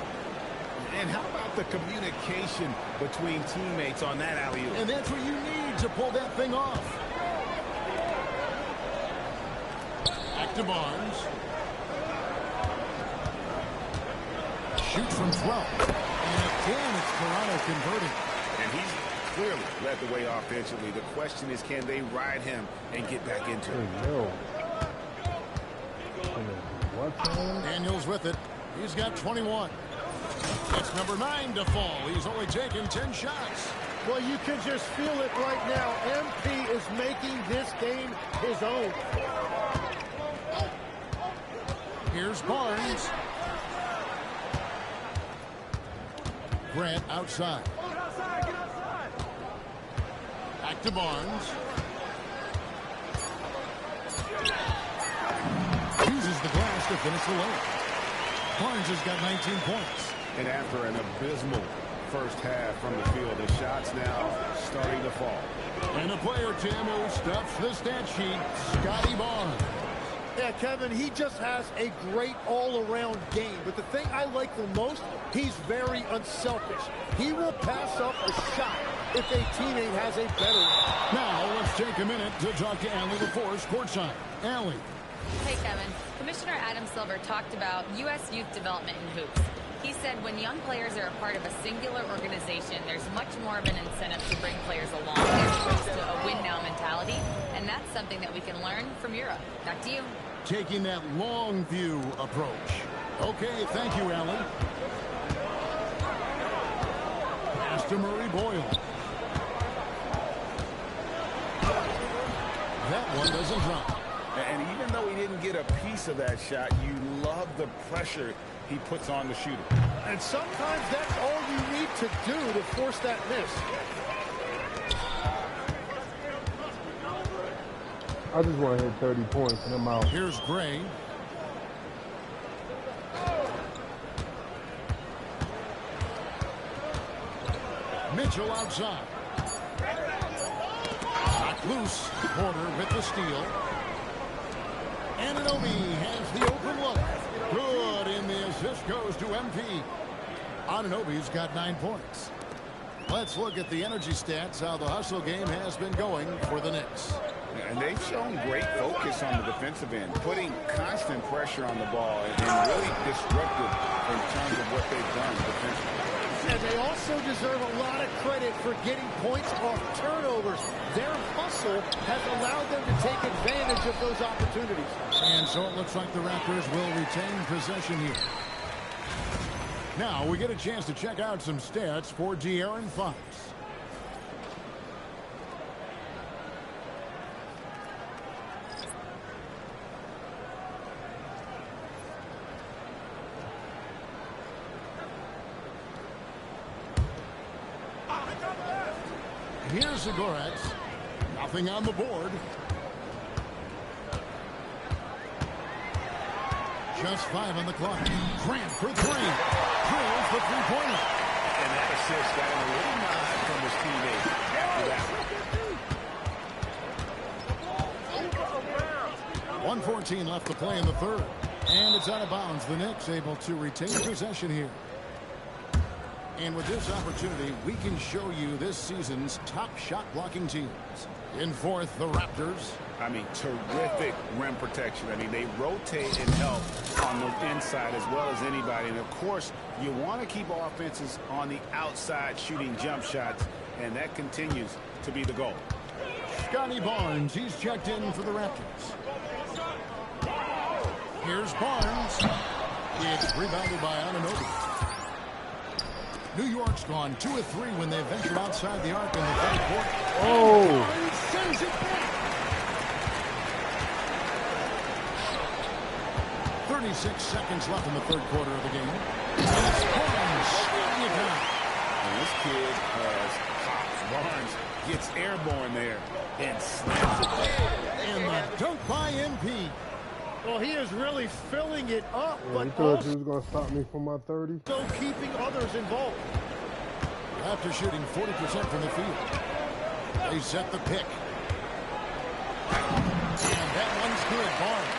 And how about the communication between teammates on that alley-oop? And that's what you need to pull that thing off. Back to Barnes. Shoots from 12. And again, it's Toronto converting. And he's clearly led the way offensively. The question is, can they ride him and get back into it? Daniels with it. He's got 21. It's number 9 to fall. He's only taken 10 shots. Well, you can just feel it right now. MP is making this game his own. Here's Barnes. Grant outside. Back to Barnes. Uses the glass to finish the layup. Barnes has got 19 points. And after an abysmal first half from the field, the shots now starting to fall. And a player, Tim, who stuffs the stat sheet, Scotty Barnes. Yeah, Kevin, he just has a great all-around game. But the thing I like the most, he's very unselfish. He will pass up a shot if a teammate has a better one. Now, let's take a minute to talk to Allie LaForce courtside. Allie. Hey, Kevin. Commissioner Adam Silver talked about U.S. youth development in hoops. He said when young players are a part of a singular organization, there's much more of an incentive to bring players along as opposed to a win-now mentality, and that's something that we can learn from Europe. Back to you. Taking that long view approach. Okay, thank you, Allie. Pass to Murray Boyle. That one doesn't drop. And even though he didn't get a piece of that shot, you love the pressure he puts on the shooter. And sometimes that's all you need to do to force that miss. I just want to hit 30 points and I'm out. Here's Gray. Mitchell outside. Knocked loose. Porter with the steal. Anunoby has the open look. Good, and the assist goes to MP. Anunoby's got 9 points. Let's look at the energy stats, how the hustle game has been going for the Knicks. And they've shown great focus on the defensive end, putting constant pressure on the ball and really disruptive in terms of what they've done defensively. And they also deserve a lot of credit for getting points off turnovers. Their hustle has allowed them to take advantage of those opportunities. And so it looks like the Raptors will retain possession here. Now we get a chance to check out some stats for De'Aaron Fox. Here's Zagoretz. Nothing on the board. Just 5 on the clock. Grant for 3. Drills the three-pointer. And that assist got him a little nod from his teammate after that. 1:14 left to play in the third. And it's out of bounds. The Knicks able to retain possession here. And with this opportunity, we can show you this season's top shot blocking teams. In fourth, the Raptors. I mean, terrific rim protection. I mean, they rotate and help on the inside as well as anybody. And, of course, you want to keep offenses on the outside shooting jump shots, and that continues to be the goal. Scotty Barnes, he's checked in for the Raptors. Here's Barnes. It's rebounded by Anunoby. New York's gone 2 of 3 when they ventured outside the arc in the third quarter. Oh! He sends it back. 36 seconds left in the third quarter of the game. And it's Barnes shooting it down. And this kid has hops. Barnes gets airborne there and slams it back. And the dunk by MP. Well, he is really filling it up, but You thought you was going to stop me from my 30? also keeping others involved. After shooting 40% from the field. They set the pick. And that one's good, Barnes.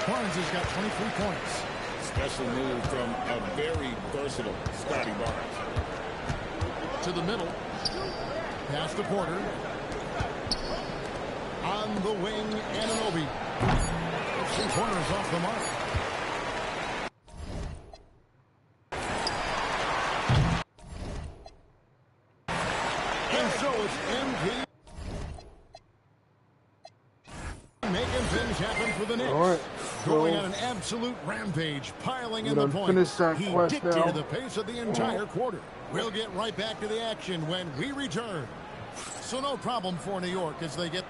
Barnes has got 23 points. Special move from a very versatile Scotty Barnes. To the middle. Pass to Porter. On the wing, Anunoby. Three-pointers off the mark. And so it's MP. Making things happen for the Knicks. All right. Going on an absolute rampage, piling in the points. He dictated the pace of the entire quarter. We'll get right back to the action when we return. So no problem for New York as they get...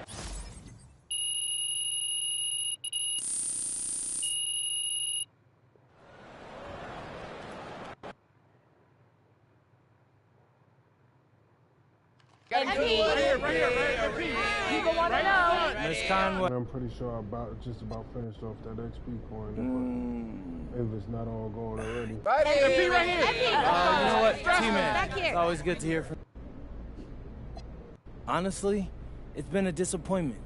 People want to know. Miss Conway. I'm pretty sure just about finished off that XP coin. If it's not all gone already. Right here. You know what, T-Man, it's always good to hear from you. Honestly, it's been a disappointment.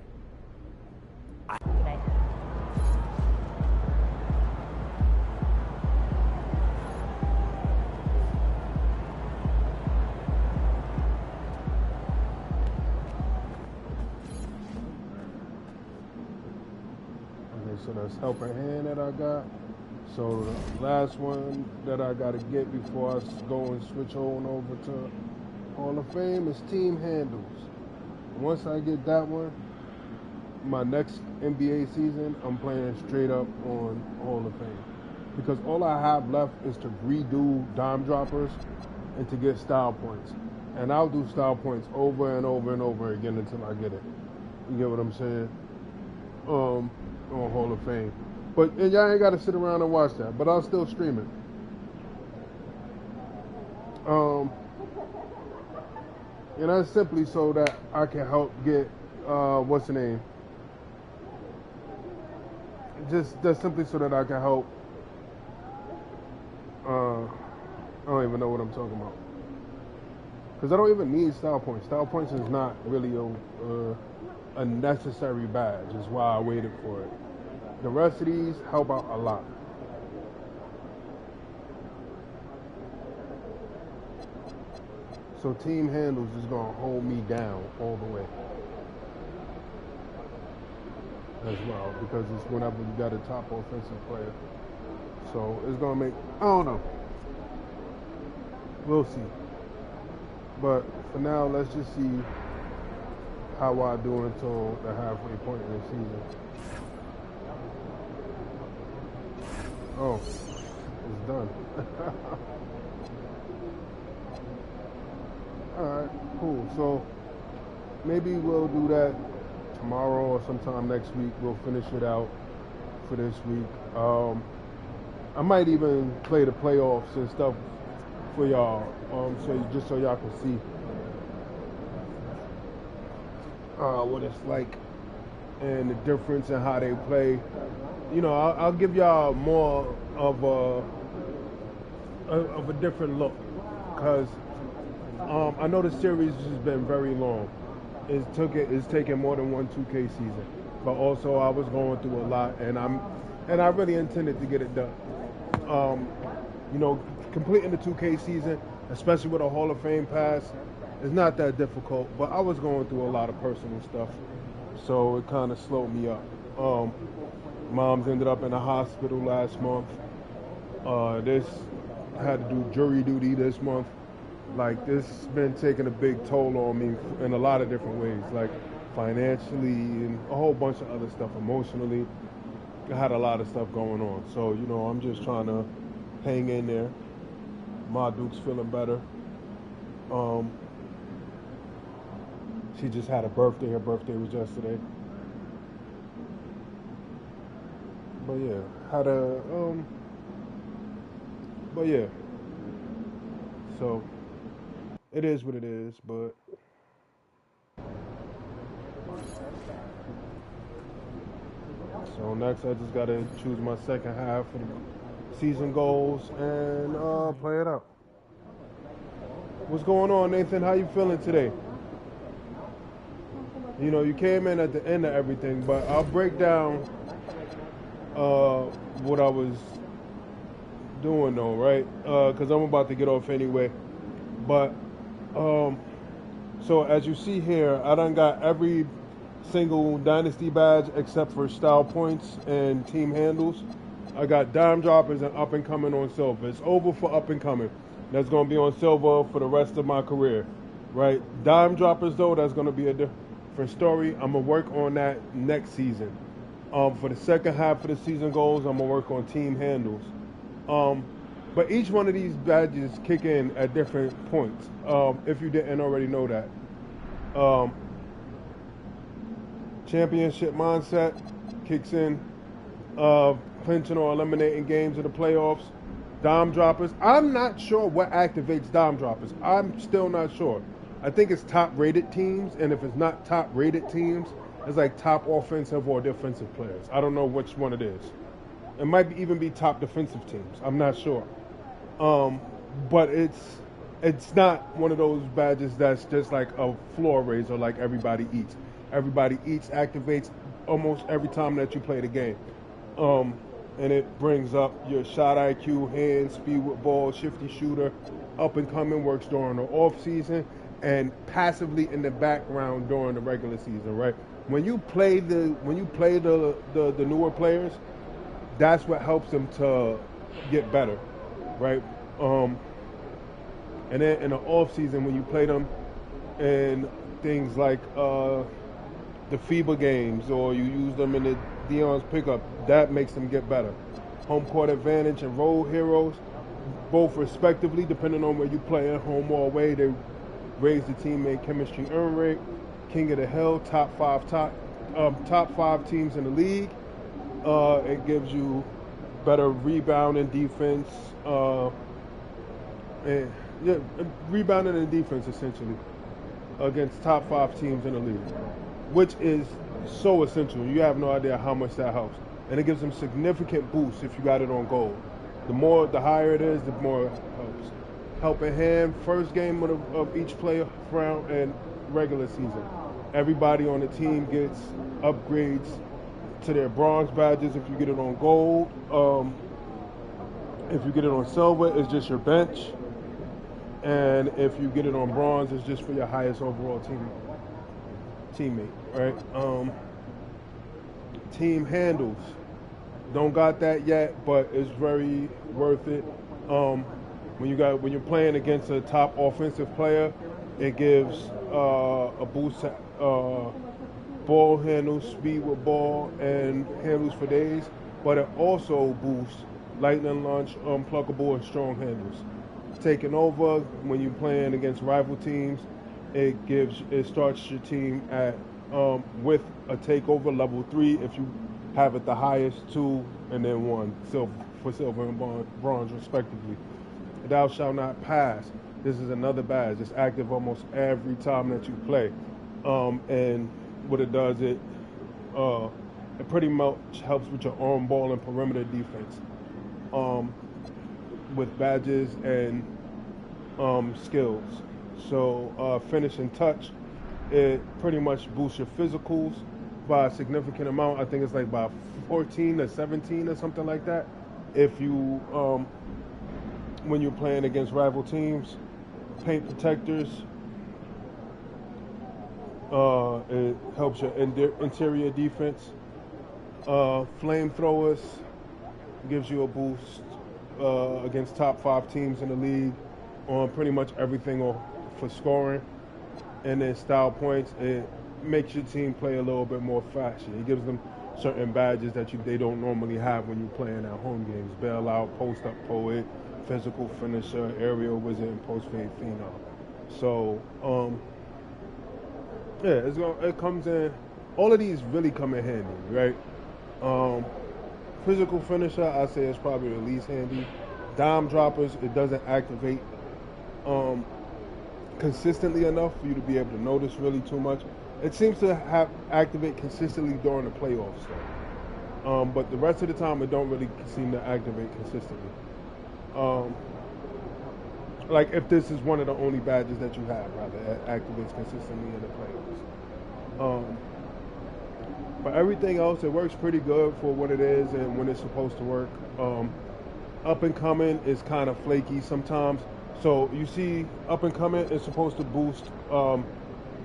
So that's helping hand that I got. So the last one that I got to get before I go and switch on over to Hall of Fame is team handles. Once I get that one, my next NBA season, I'm playing straight up on Hall of Fame. Because all I have left is to redo dime droppers and to get style points. And I'll do style points over and over and over again until I get it. You get what I'm saying? On Hall of Fame. But y'all ain't got to sit around and watch that, but I'll still stream it. And that's simply so that I can help get, what's the name? That's simply so that I can help, I don't even know what I'm talking about. Because I don't even need style points. Style points is not really a necessary badge, is why I waited for it. The rest of these help out a lot. So team handles is going to hold me down all the way as well, because it's whenever you got a top offensive player. So it's going to make, I don't know. We'll see. But for now, let's just see how I do until the halfway point in the season. Oh, it's done. Alright, cool. So maybe we'll do that tomorrow or sometime next week. We'll finish it out for this week. I might even play the playoffs and stuff for y'all, so y'all can see what it's like and the difference in how they play. You know, I'll give y'all more of a different look, because I know the series has been very long. It's taken more than one 2K season, but also I was going through a lot, and I really intended to get it done. You know, completing the 2K season, especially with a Hall of Fame pass, is not that difficult. But I was going through a lot of personal stuff, so it kind of slowed me up. Mom's ended up in the hospital last month. This had to do jury duty this month. Like, this has been taking a big toll on me in a lot of different ways, like financially and a whole bunch of other stuff, emotionally. I had a lot of stuff going on. So, you know, I'm just trying to hang in there. Ma Duke's feeling better. She just had a birthday. Her birthday was yesterday. But yeah, but yeah. So it is what it is, but so next I just gotta choose my second half for the season goals and play it out. What's going on, Nathan? How you feeling today? You know, you came in at the end of everything, but I'll break down what I was doing though, right? Because I'm about to get off anyway. But so as you see here, I done got every single Dynasty badge except for style points and team handles. I got dime droppers and up and coming on silver. It's over for up and coming. That's going to be on silver for the rest of my career, right? Dime droppers though, that's going to be a different story. I'm gonna work on that next season. For the second half of the season goals, I'm gonna work on team handles. But each one of these badges kick in at different points. If you didn't already know that. Championship mindset kicks in, clinching or eliminating games in the playoffs. Dime droppers. I'm not sure what activates dime droppers. I'm still not sure. I think it's top rated teams, and if it's not top rated teams, it's like top offensive or defensive players. I don't know which one it is. It might even be top defensive teams. I'm not sure. But it's not one of those badges that's just like a floor raiser like everybody eats. Everybody eats activates almost every time that you play the game. And it brings up your shot IQ, hand, speed with ball, shifty shooter, up and coming, works during the off season, and passively in the background during the regular season, right? When you play the newer players, that's what helps them to get better, right? And then in the off season, when you play them in things like the FIBA games, or you use them in the Dion's pickup, that makes them get better. Home court advantage and road heroes, both respectively, depending on where you play at home or away, they raise the teammate chemistry earn rate. King of the Hill, top five teams in the league. It gives you better rebounding defense, rebounding and defense essentially against top 5 teams in the league, which is so essential. You have no idea how much that helps, and it gives them significant boosts if you got it on gold. The higher it is, the more it helps. Helping hand, first game of each playoff round and regular season. Everybody on the team gets upgrades to their bronze badges if you get it on gold. If you get it on silver, it's just your bench. And if you get it on bronze, it's just for your highest overall teammate, right? Team handles. Don't got that yet, but it's very worth it. When you're playing against a top offensive player, it gives a boost to ball handles, speed with ball, and handles for days. But it also boosts lightning launch, pluckable, and strong handles. Taking over when you're playing against rival teams, it starts your team at with a takeover level 3 if you have it the highest 2 and then 1 for silver and bronze respectively. Thou shalt not pass. This is another badge. It's active almost every time that you play. And what it does, it pretty much helps with your on ball and perimeter defense. With badges and skills. So finish and touch, it pretty much boosts your physicals by a significant amount. I think it's like by 14 or 17 or something like that. If you when you're playing against rival teams. Paint protectors, it helps your interior defense. Flamethrowers gives you a boost against top 5 teams in the league on pretty much everything for scoring. And then style points, it makes your team play a little bit more fashion. It gives them certain badges that they don't normally have when you're playing at home games. Bailout, post-up poet, physical finisher, aerial wizard, and post-fade phenom. So, it comes in. All of these really come in handy, right? Physical finisher, I say is probably the least handy. Dime droppers, it doesn't activate consistently enough for you to be able to notice really too much. It seems to activate consistently during the playoffs, though. But the rest of the time, it don't really seem to activate consistently. Like if this is one of the only badges that you have, rather, it activates consistently in the playoffs. But everything else, it works pretty good for what it is and when it's supposed to work. Up and coming is kind of flaky sometimes. So you see, up and coming is supposed to boost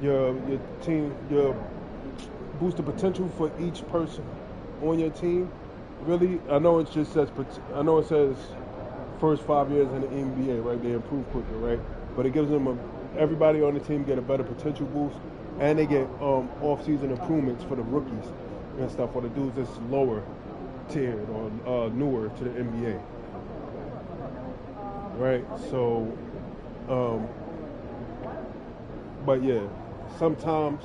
your team, boost the potential for each person on your team. Really, I know it says first 5 years in the NBA, right? They improve quicker, right? But it gives them everybody on the team get a better potential boost, and they get off-season improvements for the rookies and stuff, for the dudes that's lower tiered or newer to the NBA, right? So, but yeah, sometimes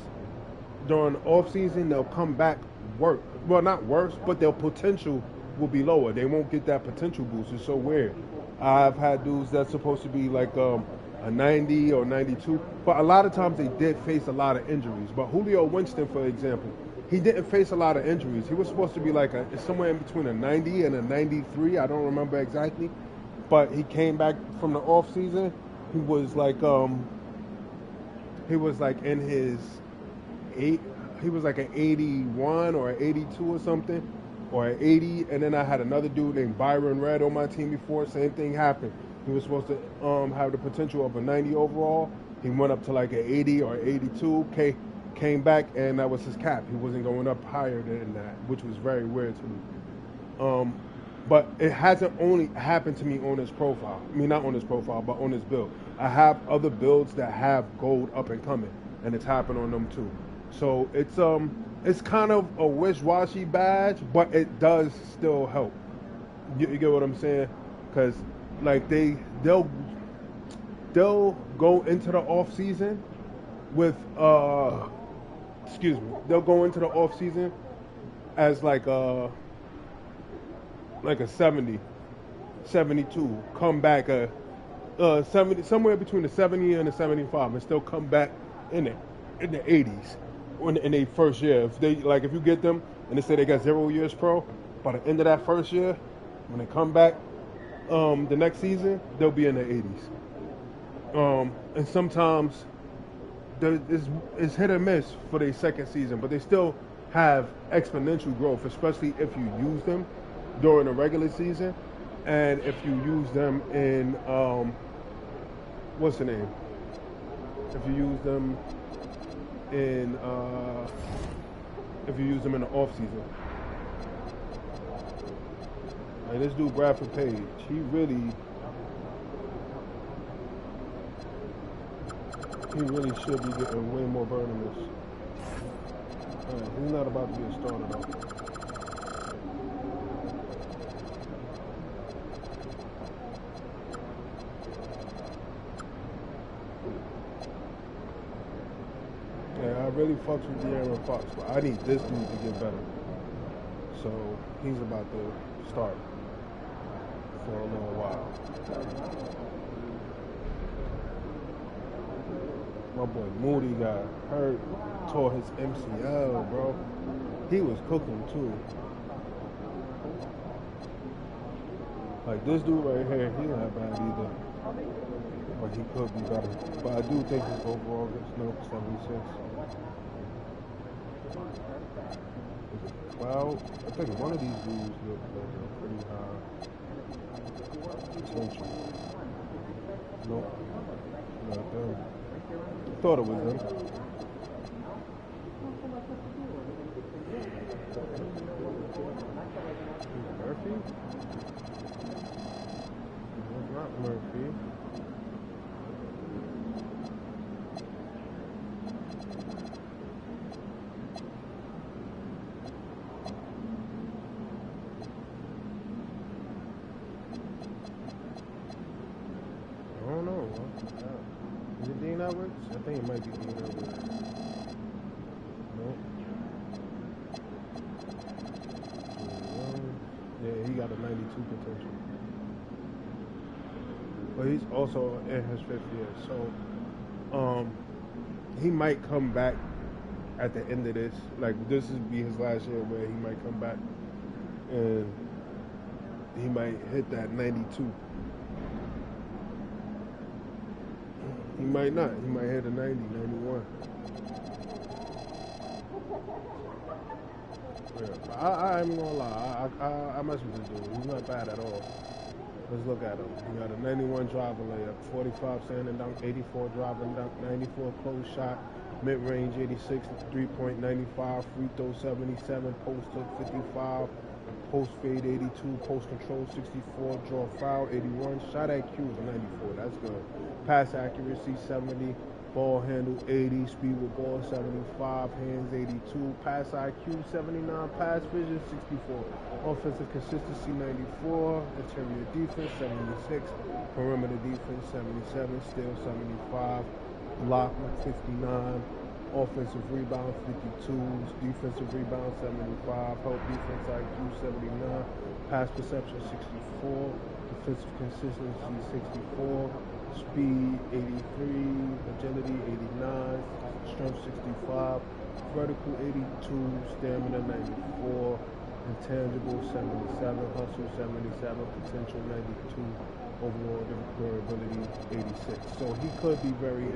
during the off-season they'll come back worse. Well, not worse, but their potential will be lower. They won't get that potential boost. It's so weird. I've had dudes that's supposed to be like a 90 or 92, but a lot of times they did face a lot of injuries. But Julio Winston, for example, he didn't face a lot of injuries. He was supposed to be like somewhere in between a 90 and a 93. I don't remember exactly, but he came back from the off season. He was like in his he was like an 81 or an 82 or something, or an 80. And then I had another dude named Byron Red on my team before. Same thing happened. He was supposed to have the potential of a 90 overall. He went up to like an 80 or 82. Came back, and that was his cap. He wasn't going up higher than that, which was very weird to me. But it hasn't only happened to me on this profile. I mean, not on this profile, but on this build. I have other builds that have gold up and coming, and it's happened on them too. So it's kind of a wish-washy badge, but it does still help. You get what I'm saying? Because like they'll go into the off season with they'll go into the off season as like a 70, 72, come back 70, somewhere between the 70 and the 75, and still come back in the 80s in their first year. If you get them and they say they got 0 years pro, by the end of that first year, when they come back the next season, they'll be in the 80s. And sometimes it's hit or miss for their second season, but they still have exponential growth, especially if you use them during the regular season, and if you use them in what's the name? If you use them in the off season. And this dude Bradford Page, he really should be getting way more burn than this. He's not about to be a starter though. Yeah, I really fucks with De'Aaron Fox, but I need this dude to get better. So he's about to start for a little while. My boy Moody got hurt, tore his MCL, bro. He was cooking too. Like this dude right here, he's not bad either. But he could be better. But I do think his overall gets 76. Well, I think one of these dudes look like a pretty high potential. Nope. Not them. I thought it was them. Murphy? No, not Murphy. I don't know. Is it Dean Edwards? I think it might be Dean Edwards. No. Yeah, he got a 92 potential. But he's also in his 5th year, so he might come back at the end of this. Like this would be his last year where he might come back and he might hit that 92. He might not. He might hit a 90, 91. Yeah, I'm gonna lie. I mess with this dude. He's not bad at all. Let's look at him. He got a 91 driver layup, 45 standing dunk, 84 driving dunk, 94 close shot, mid-range 86, 3-point 95, free throw 77, post up 55, post fade 82, post control 64, draw foul 81, shot IQ is 94. That's good. Pass accuracy 70. Ball handle 80, speed with ball 75, hands 82, pass IQ 79, pass vision 64, offensive consistency 94, interior defense 76, perimeter defense 77, steal 75, block 59, offensive rebound 52, defensive rebound 75, help defense IQ 79, pass perception 64, defensive consistency 64, speed 83, agility 89, strength 65, vertical 82, stamina 94, intangible 77, hustle 77, potential 92, overall durability 86. So he could be very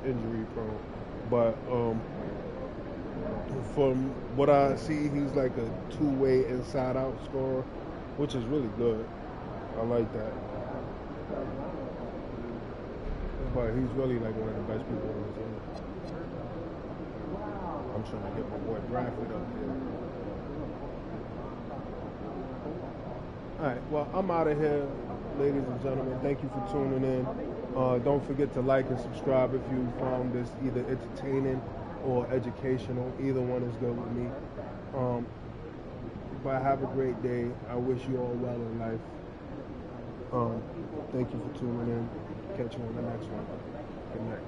injury prone, but from what I see, he's like a two-way inside-out scorer, which is really good. I like that. But he's really like one of the best people on the team. I'm trying to get my boy Bradford up there. Alright, well, I'm out of here, ladies and gentlemen. Thank you for tuning in. Don't forget to like and subscribe if you found this either entertaining or educational. Either one is good with me. But have a great day. I wish you all well in life. Thank you for tuning in. Catch you on the next one. Good night.